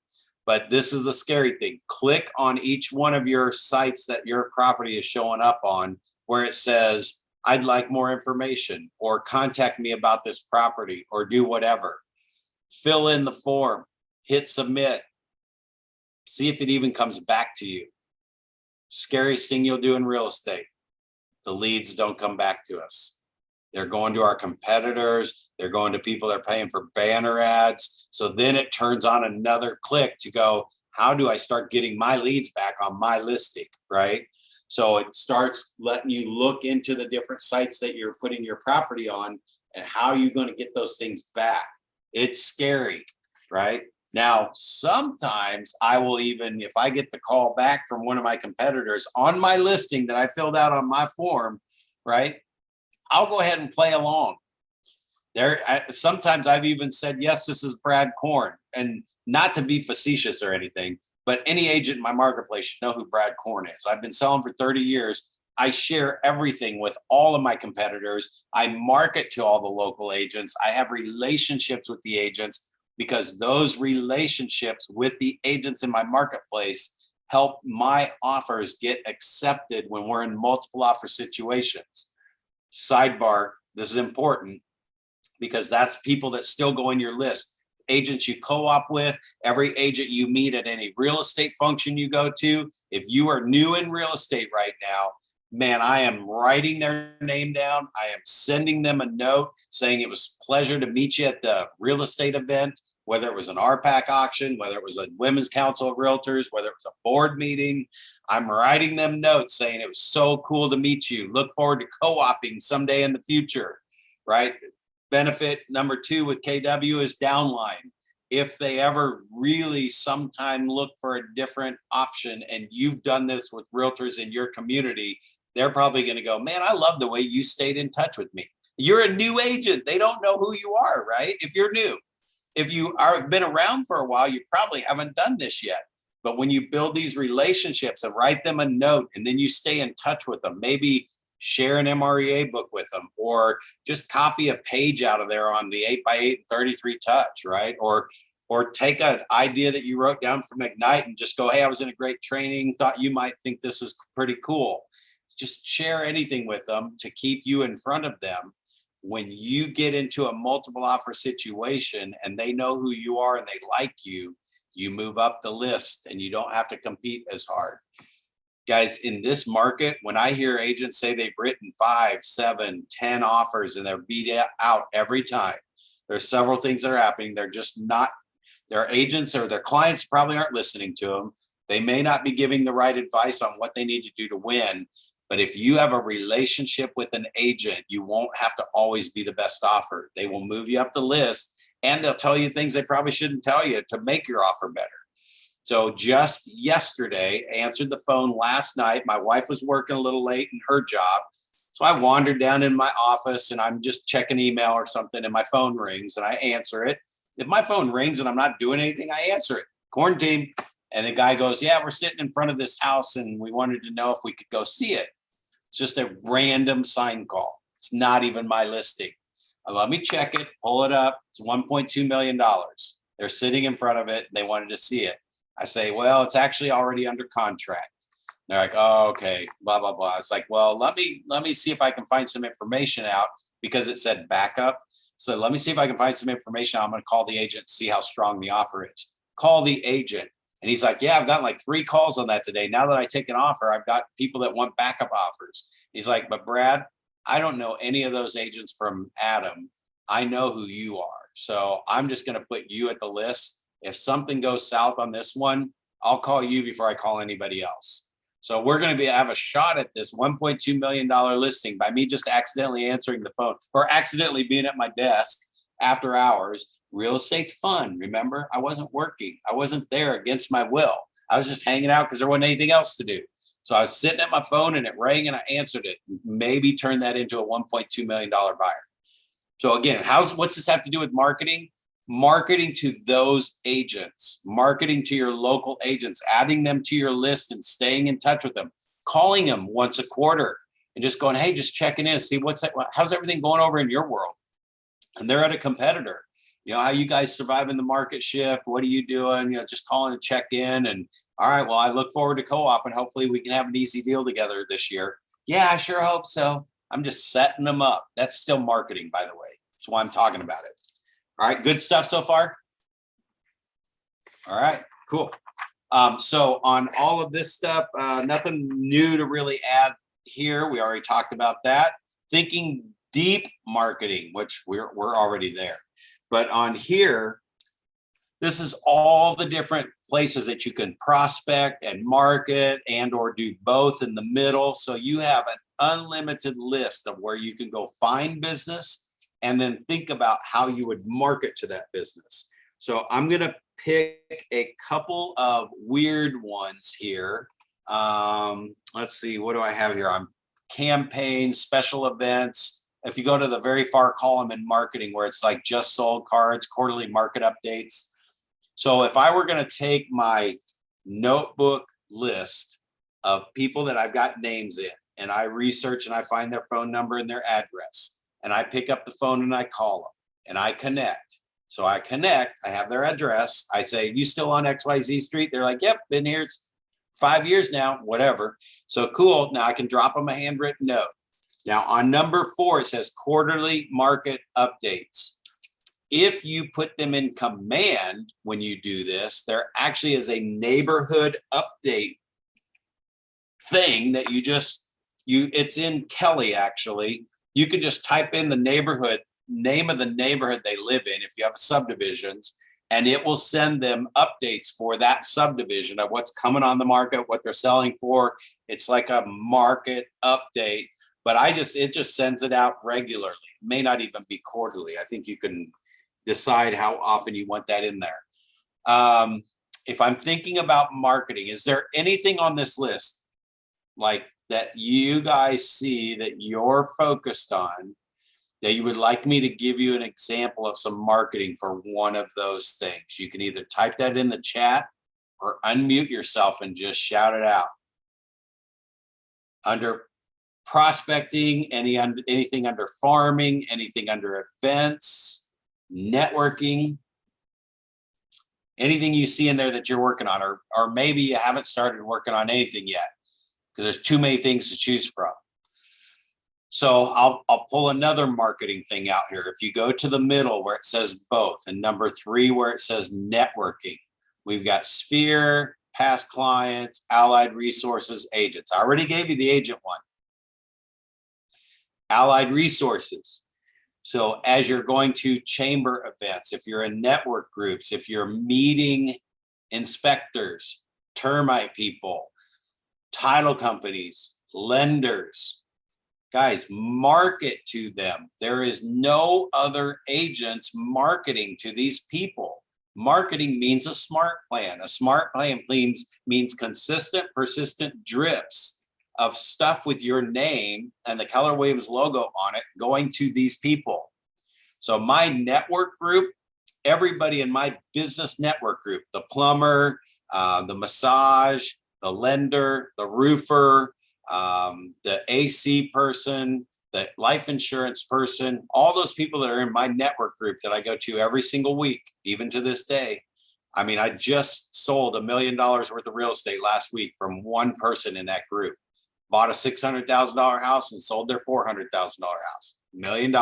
But this is the scary thing. Click on each one of your sites that your property is showing up on, where it says, I'd like more information, or contact me about this property, or do whatever. Fill in the form, hit submit, see if it even comes back to you. Scariest thing you'll do in real estate. The leads don't come back to us. They're going to our competitors. They're going to people that are paying for banner ads. So then it turns on another click to go, how do I start getting my leads back on my listing, right? So it starts letting you look into the different sites that you're putting your property on and how you're going to get those things back. It's scary, right? Now, sometimes I will even, if I get the call back from one of my competitors on my listing that I filled out on my form, right? I'll go ahead and play along. Sometimes I've even said, yes, this is Brad Korn, and not to be facetious or anything, but any agent in my marketplace should know who Brad Korn is. I've been selling for 30 years. I share everything with all of my competitors. I market to all the local agents. I have relationships with the agents, because those relationships with the agents in my marketplace help my offers get accepted when we're in multiple offer situations. Sidebar, this is important, because that's people that still go in your list. Agents you co-op with, every agent you meet at any real estate function you go to. If you are new in real estate right now, man, I am writing their name down. I am sending them a note saying it was a pleasure to meet you at the real estate event, whether it was an RPAC auction, whether it was a Women's Council of Realtors, whether it was a board meeting. I'm writing them notes saying it was so cool to meet you. Look forward to co-oping someday in the future, right? Benefit number 2 with KW is downline. If they ever really sometime look for a different option, and you've done this with realtors in your community, they're probably going to go, man, I love the way you stayed in touch with me. You're a new agent. They don't know who you are, right? If you're new. If you are been around for a while, you probably haven't done this yet. But when you build these relationships and write them a note, and then you stay in touch with them, maybe share an MREA book with them, or just copy a page out of there on the 8x8 33 touch, right? Or take an idea that you wrote down from Ignite and just go, hey, I was in a great training, thought you might think this is pretty cool. Just share anything with them to keep you in front of them. When you get into a multiple offer situation and they know who you are and they like you, you move up the list and you don't have to compete as hard. Guys, in this market, when I hear agents say they've written 5, 7, 10 offers and they're beat out every time, there's several things that are happening. They're just not, their agents or their clients probably aren't listening to them. They may not be giving the right advice on what they need to do to win. But if you have a relationship with an agent, you won't have to always be the best offer. They will move you up the list, and they'll tell you things they probably shouldn't tell you to make your offer better. So just yesterday, I answered the phone last night. My wife was working a little late in her job. So I wandered down in my office and I'm just checking email or something, and my phone rings and I answer it. If my phone rings and I'm not doing anything, I answer it. Korn team. And the guy goes, yeah, we're sitting in front of this house and we wanted to know if we could go see it. It's just a random sign call. It's not even my listing. Let me check it, pull it up. It's $1.2 million. They're sitting in front of it. They wanted to see it. I say, well, it's actually already under contract. They're like, oh, okay, blah, blah, blah. It's like, well, let me see if I can find some information out, because it said backup. So let me see if I can find some information. I'm going to call the agent and see how strong the offer is. Call the agent. And he's like, yeah, I've gotten like 3 calls on that today. Now that I take an offer, I've got people that want backup offers. He's like, but Brad, I don't know any of those agents from Adam. I know who you are. So I'm just going to put you at the list. If something goes south on this one, I'll call you before I call anybody else. So we're going to have a shot at this $1.2 million listing by me just accidentally answering the phone or accidentally being at my desk after hours Real estate's fun. Remember, I wasn't working. I wasn't there against my will. I was just hanging out because there wasn't anything else to do. So I was sitting at my phone and it rang and I answered it. Maybe turn that into a $1.2 million buyer. So again, what's this have to do with marketing? Marketing to those agents, marketing to your local agents, adding them to your list and staying in touch with them, calling them once a quarter and just going, hey, just checking in, see how's everything going over in your world? And they're at a competitor. How you guys survive in the market shift? What are you doing? Just calling to check in. And all right, well, I look forward to co-op and hopefully we can have an easy deal together this year. Yeah, I sure hope so. I'm just setting them up. That's still marketing, by the way. That's why I'm talking about it. All right, good stuff so far. All right, cool. So on all of this stuff, nothing new to really add here. We already talked about that. Thinking deep marketing, which we're already there. But on here, this is all the different places that you can prospect and market and or do both in the middle. So you have an unlimited list of where you can go find business and then think about how you would market to that business. So I'm going to pick a couple of weird ones here. Let's see, what do I have here? I'm campaigns, special events. If you go to the very far column in marketing where it's like just sold cards, quarterly market updates. So if I were going to take my notebook list of people that I've got names in and I research and I find their phone number and their address and I pick up the phone and I call them and I connect. So I connect, I have their address. I say, you still on XYZ Street? They're like, yep, been here 5 years now, whatever. So cool. Now I can drop them a handwritten note. Now on number 4, it says quarterly market updates. If you put them in command when you do this, there actually is a neighborhood update thing that it's in Kelly actually. You could just type in the name of the neighborhood they live in if you have subdivisions, and it will send them updates for that subdivision of what's coming on the market, what they're selling for. It's like a market update, but it just sends it out regularly. It may not even be quarterly. I think you can decide how often you want that in there. If I'm thinking about marketing, is there anything on this list like that you guys see that you're focused on that you would like me to give you an example of some marketing for one of those things? You can either type that in the chat or unmute yourself and just shout it out. Under prospecting, anything under farming, anything under events, networking, anything you see in there that you're working on, or maybe you haven't started working on anything yet because there's too many things to choose from. So I'll pull another marketing thing out here. If you go to the middle where it says both, and number 3 where it says networking, we've got Sphere, past clients, allied resources, agents. I already gave you the agent one. Allied resources. So as you're going to chamber events, if you're in network groups, if you're meeting inspectors, termite people, title companies, lenders, guys, market to them. There is no other agents marketing to these people. Marketing means a smart plan. A smart plan means consistent, persistent drips of stuff with your name and the Keller Williams logo on it going to these people. So my network group, everybody in my business network group, the plumber, the massage, the lender, the roofer, the AC person, the life insurance person, all those people that are in my network group that I go to every single week, even to this day. I mean, I just sold $1 million worth of real estate last week from one person in that group. Bought a $600,000 house and sold their $400,000 house. $1 million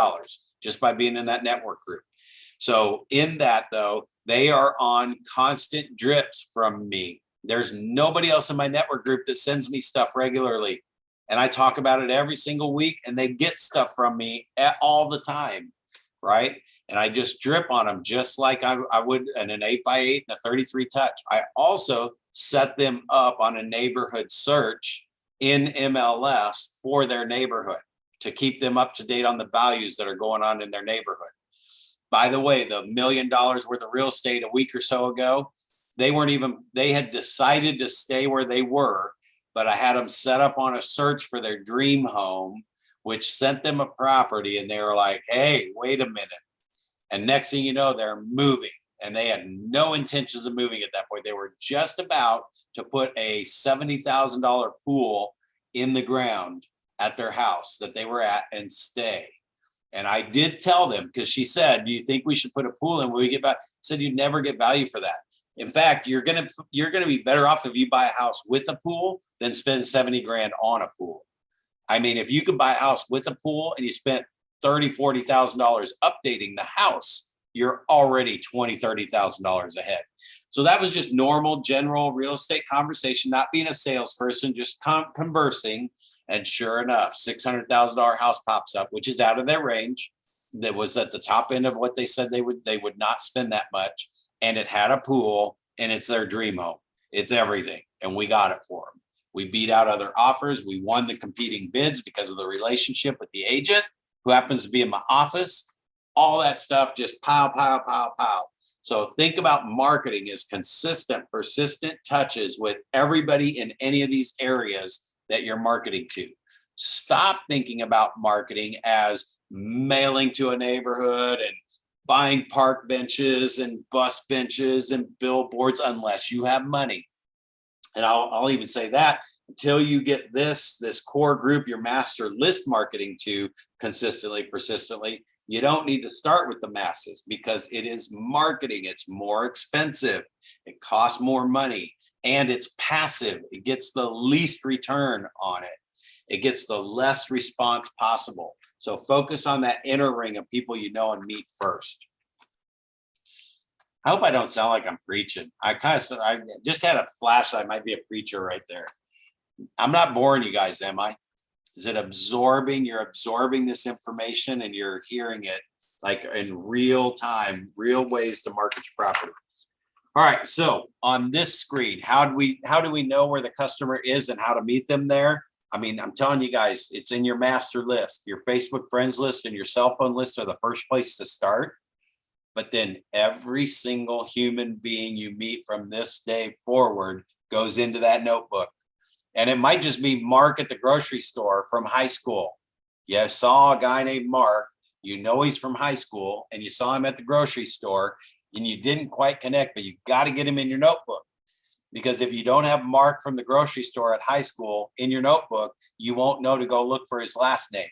just by being in that network group. So in that though, they are on constant drips from me. There's nobody else in my network group that sends me stuff regularly. And I talk about it every single week and they get stuff from me all the time, right? And I just drip on them just like I would in an 8x8 and a 33 touch. I also set them up on a neighborhood search in MLS for their neighborhood to keep them up to date on the values that are going on in their neighborhood. By the way, the $1 million worth of real estate a week or so ago, they had decided to stay where they were, but I had them set up on a search for their dream home, which sent them a property, and they were like, hey, wait a minute. And next thing you know, they're moving, and they had no intentions of moving at that point. They were just about to put a $70,000 pool in the ground at their house that they were at and stay. And I did tell them, because she said, do you think we should put a pool in when we get back? I said, you'd never get value for that. In fact, you're gonna be better off if you buy a house with a pool than spend 70 grand on a pool. I mean, if you could buy a house with a pool and you spent $30,000-$40,000 updating the house, you're already $20,000-$30,000 ahead. So that was just normal, general real estate conversation, not being a salesperson, just conversing. And sure enough, $600,000 house pops up, which is out of their range. That was at the top end of what they said they would not spend that much. And it had a pool, and it's their dream home. It's everything. And we got it for them. We beat out other offers. We won the competing bids because of the relationship with the agent, who happens to be in my office. All that stuff just pow, pow, pow, pow. So think about marketing as consistent, persistent touches with everybody in any of these areas that you're marketing to. Stop thinking about marketing as mailing to a neighborhood and buying park benches and bus benches and billboards, unless you have money. And I'll even say that until you get this core group, your master list marketing to consistently, persistently, you don't need to start with the masses, because it is marketing. It's more expensive. It costs more money, and it's passive. It gets the least return on it. It gets the less response possible. So focus on that inner ring of people you know and meet first. I hope I don't sound like I'm preaching. I just had a flash. I might be a preacher right there. I'm not boring you guys, am I? Is it absorbing? You're absorbing this information and you're hearing it like in real time, real ways to market your property. All right, so on this screen, how do we know where the customer is and how to meet them there? I mean, I'm telling you guys, it's in your master list. Your Facebook friends list and your cell phone list are the first place to start. But then every single human being you meet from this day forward goes into that notebook. And it might just be Mark at the grocery store from high school. You saw a guy named Mark, you know he's from high school, and you saw him at the grocery store, and you didn't quite connect, but you got to get him in your notebook. Because if you don't have Mark from the grocery store at high school in your notebook, you won't know to go look for his last name.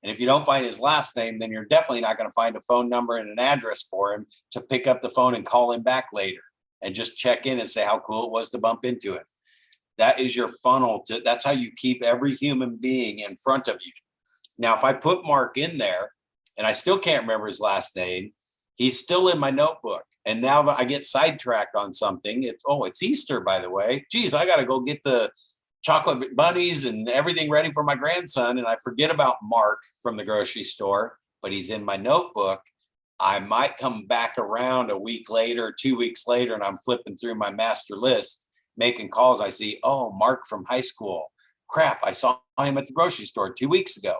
And if you don't find his last name, then you're definitely not going to find a phone number and an address for him to pick up the phone and call him back later and just check in and say how cool it was to bump into him. That is your funnel. That's how you keep every human being in front of you. Now, if I put Mark in there and I still can't remember his last name, he's still in my notebook. And now that I get sidetracked on something, it's Easter, by the way. Geez, I got to go get the chocolate bunnies and everything ready for my grandson. And I forget about Mark from the grocery store, but he's in my notebook. I might come back around a week later, 2 weeks later, and I'm flipping through my master list, making calls. I see, Mark from high school. Crap, I saw him at the grocery store 2 weeks ago.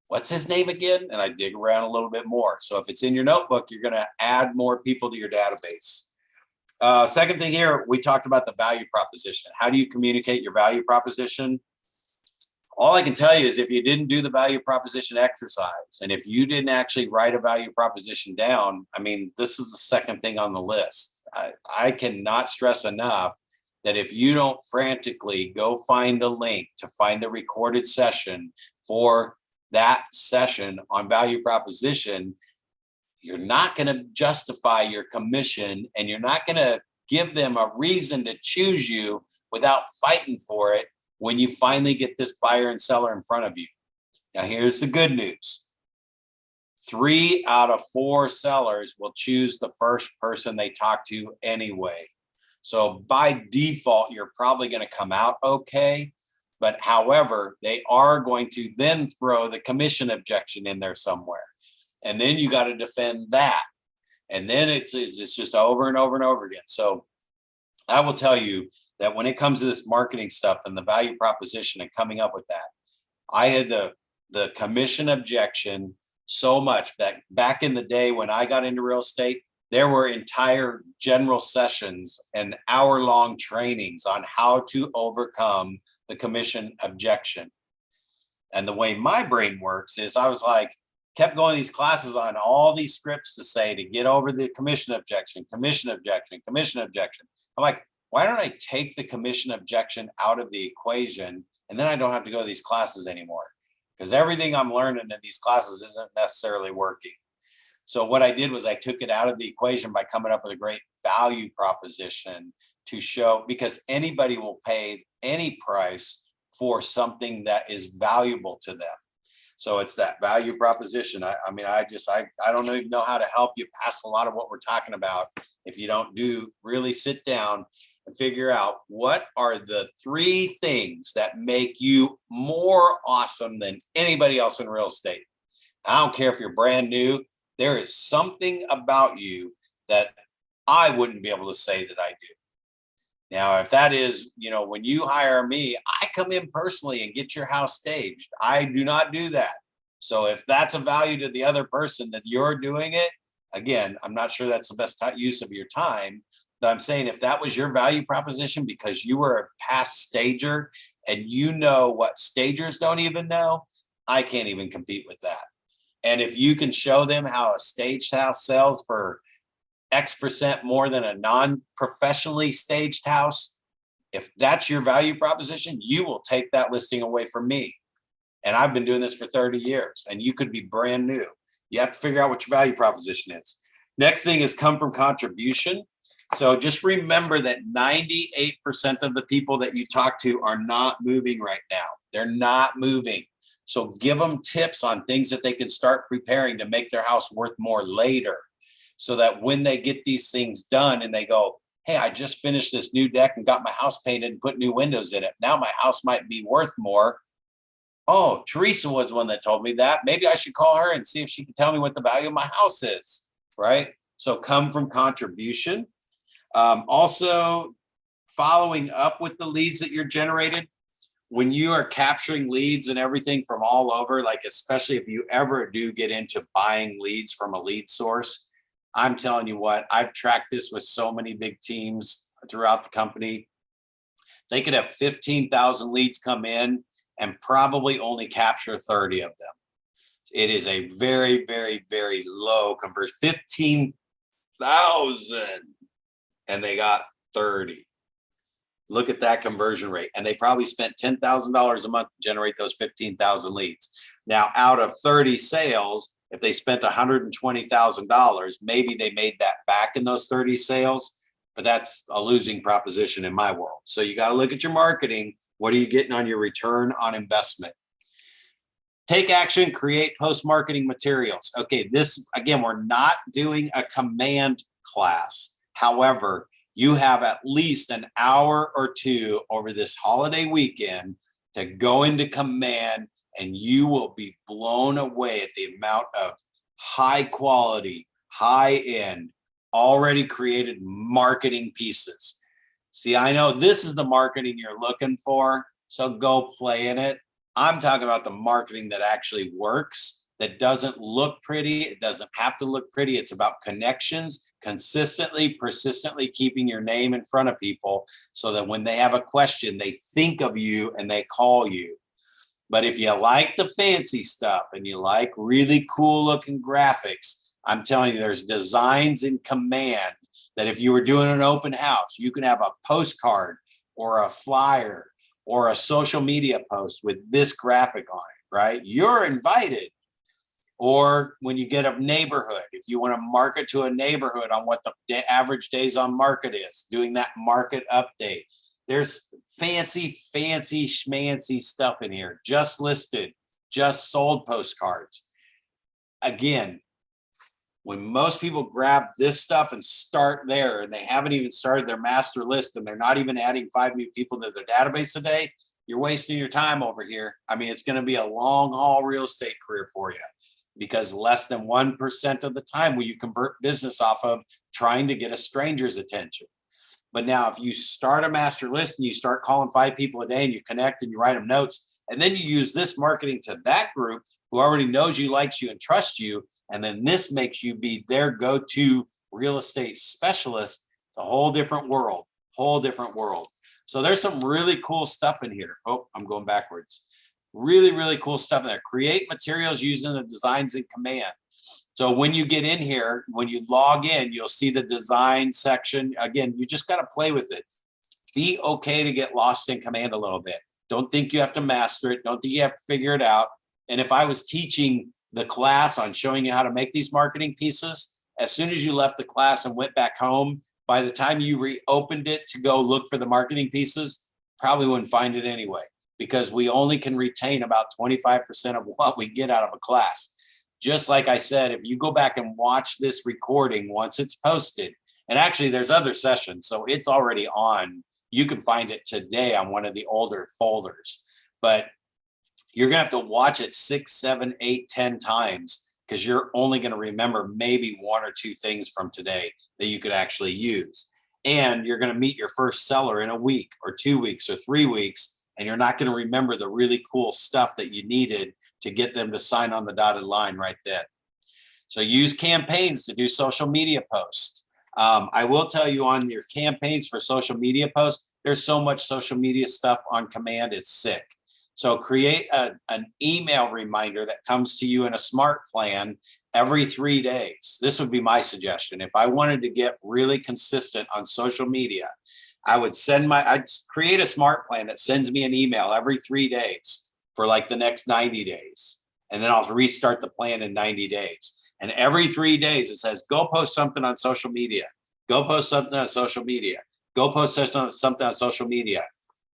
What's his name again? And I dig around a little bit more. So if it's in your notebook, you're going to add more people to your database. Second thing here, we talked about the value proposition. How do you communicate your value proposition? All I can tell you is if you didn't do the value proposition exercise, and if you didn't actually write a value proposition down, I mean, this is the second thing on the list. I cannot stress enough that if you don't frantically go find the link to find the recorded session for that session on value proposition, you're not going to justify your commission, and you're not going to give them a reason to choose you without fighting for it when you finally get this buyer and seller in front of you. Now, here's the good news. 3 out of 4 sellers will choose the first person they talk to anyway. So by default, you're probably going to come out okay. But however, they are going to then throw the commission objection in there somewhere. And then you got to defend that. And then it's just over and over and over again. So I will tell you that when it comes to this marketing stuff and the value proposition and coming up with that, I had the commission objection so much that back in the day when I got into real estate, there were entire general sessions and hour-long trainings on how to overcome the commission objection. And the way my brain works is I was like, kept going to these classes on all these scripts to say to get over the commission objection, commission objection, commission objection. I'm like, why don't I take the commission objection out of the equation and then I don't have to go to these classes anymore? Because everything I'm learning in these classes isn't necessarily working. So what I did was I took it out of the equation by coming up with a great value proposition to show, because anybody will pay any price for something that is valuable to them. So it's that value proposition. I mean, I don't even know how to help you pass a lot of what we're talking about if you don't really sit down and figure out what are the 3 things that make you more awesome than anybody else in real estate. I don't care if you're brand new. There is something about you that I wouldn't be able to say that I do. Now, if that is, when you hire me, I come in personally and get your house staged. I do not do that. So if that's a value to the other person that you're doing it, again, I'm not sure that's the best use of your time. But I'm saying if that was your value proposition because you were a past stager and you know what stagers don't even know, I can't even compete with that. And if you can show them how a staged house sells for X% more than a non-professionally staged house, if that's your value proposition, you will take that listing away from me. And I've been doing this for 30 years and you could be brand new. You have to figure out what your value proposition is. Next thing is come from contribution. So just remember that 98% of the people that you talk to are not moving right now. They're not moving. So give them tips on things that they can start preparing to make their house worth more later. So that when they get these things done and they go, hey, I just finished this new deck and got my house painted and put new windows in it. Now my house might be worth more. Oh, Teresa was one that told me that. Maybe I should call her and see if she can tell me what the value of my house is, right? So come from contribution. Also, following up with the leads that you're generated. When you are capturing leads and everything from all over, like especially if you ever do get into buying leads from a lead source, I'm telling you what, I've tracked this with so many big teams throughout the company. They could have 15,000 leads come in and probably only capture 30 of them. It is a very, very, very low conversion. 15,000 and they got 30. Look at that conversion rate. And they probably spent $10,000 a month to generate those 15,000 leads. Now, out of 30 sales, if they spent $120,000, maybe they made that back in those 30 sales, but that's a losing proposition in my world. So you got to look at your marketing. What are you getting on your return on investment? Take action, create post-marketing materials. Okay, this, again, we're not doing a command class. However, you have at least an hour or 2 over this holiday weekend to go into command, and you will be blown away at the amount of high quality, high end, already created marketing pieces. See, I know this is the marketing you're looking for, so go play in it. I'm talking about the marketing that actually works, that doesn't look pretty. It doesn't have to look pretty. It's about connections, consistently, persistently keeping your name in front of people so that when they have a question, they think of you and they call you. But if you like the fancy stuff and you like really cool looking graphics, I'm telling you, there's designs in command that if you were doing an open house, you can have a postcard or a flyer or a social media post with this graphic on it, right? You're invited. Or when you get a neighborhood, if you want to market to a neighborhood on what the average days on market is, doing that market update. There's fancy schmancy stuff in here, just listed, just sold postcards. Again, when most people grab this stuff and start there, and they haven't even started their master list, and they're not even adding 5 new people to their database a day, you're wasting your time over here. I mean, it's going to be a long haul real estate career for you, because less than 1% of the time will you convert business off of trying to get a stranger's attention. But now if you start a master list and you start calling 5 people a day and you connect and you write them notes, and then you use this marketing to that group, who already knows you, likes you, and trusts you. And then this makes you be their go-to real estate specialist. It's a whole different world, whole different world. So there's some really cool stuff in here. Oh, I'm going backwards. Really, really cool stuff in there. Create materials using the designs in Command. So when you get in here, when you log in, you'll see the design section. Again, you just got to play with it. Be okay to get lost in Command a little bit. Don't think you have to master it. Don't think you have to figure it out. And if I was teaching the class on showing you how to make these marketing pieces, as soon as you left the class and went back home, by the time you reopened it to go look for the marketing pieces, probably wouldn't find it anyway, because we only can retain about 25% of what we get out of a class. Just like I said, if you go back and watch this recording once it's posted, and actually there's other sessions, so it's already on. You can find it today on one of the older folders, but you're gonna have to watch it 6, 7, 8, 10 times, because you're only gonna remember maybe 1 or 2 things from today that you could actually use. And you're gonna meet your first seller in a week or 2 weeks or 3 weeks, and you're not gonna remember the really cool stuff that you needed to get them to sign on the dotted line right then. So use campaigns to do social media posts. I will tell you, on your campaigns for social media posts, there's so much social media stuff on Command, it's sick. So create an email reminder that comes to you in a smart plan every 3 days. This would be my suggestion. If I wanted to get really consistent on social media, I'd create a smart plan that sends me an email every 3 days for like the next 90 days. And then I'll restart the plan in 90 days. And every 3 days it says, go post something on social media. Go post something on social media. Go post something on social media.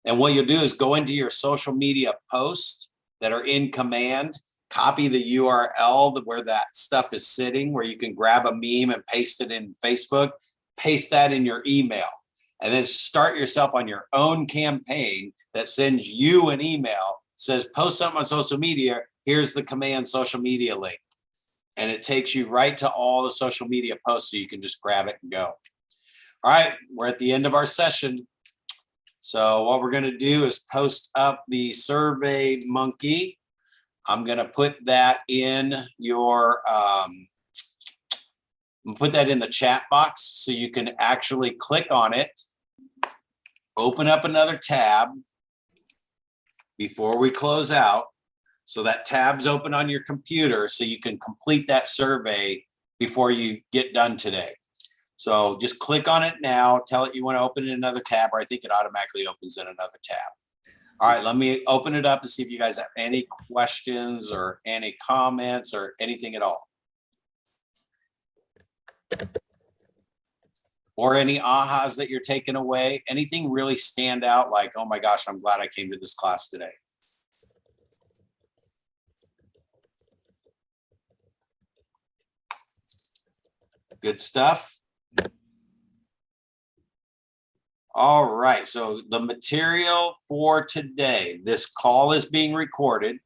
And what you'll do is go into your social media posts that are in Command, copy the URL where that stuff is sitting, where you can grab a meme and paste it in Facebook, paste that in your email, and then start yourself on your own campaign that sends you an email, says post something on social media, here's the Command social media link. And it takes you right to all the social media posts, so you can just grab it and go. All right, we're at the end of our session. So what we're gonna do is post up the Survey Monkey. I'm gonna put that in your, put that in the chat box so you can actually click on it, open up another tab before we close out. So that tab's open on your computer so you can complete that survey before you get done today. So just click on it now, tell it you want to open in another tab, or I think it automatically opens in another tab. All right, let me open it up and see if you guys have any questions or any comments or anything at all. Or any ahas that you're taking away, anything really stand out like, oh my gosh, I'm glad I came to this class today. Good stuff. All right, so the material for today, this call is being recorded.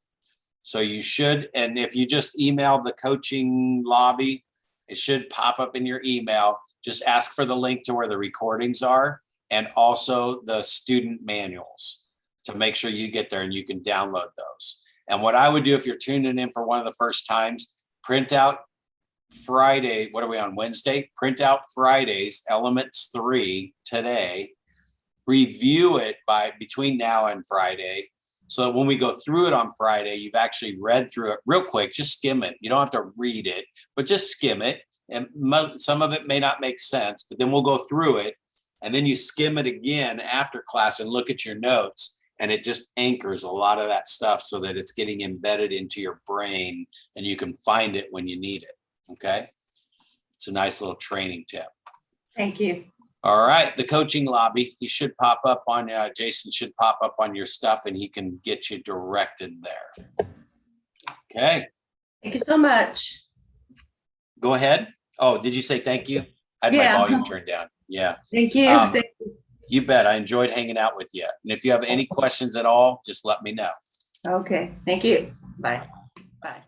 So you should, and if you just email the coaching lobby, it should pop up in your email. Just ask for the link to where the recordings are, and also the student manuals to make sure you get there and you can download those. And what I would do if you're tuning in for one of the first times, print out Friday, what are we on, Wednesday? Print out Friday's Elements 3 today, review it between now and Friday, so that when we go through it on Friday, you've actually read through it real quick. Just skim it. You don't have to read it, but just skim it. And some of it may not make sense, but then we'll go through it, and then you skim it again after class and look at your notes, and it just anchors a lot of that stuff so that it's getting embedded into your brain and you can find it when you need it. Okay, it's a nice little training tip. Thank you. All right, the coaching lobby, he should pop up on, Jason should pop up on your stuff and he can get you directed there. Okay. Thank you so much. Go ahead. Oh, did you say thank you? I had my volume turned down. Yeah. Thank you. Thank you. You bet. I enjoyed hanging out with you. And if you have any questions at all, just let me know. Okay. Thank you. Bye. Bye.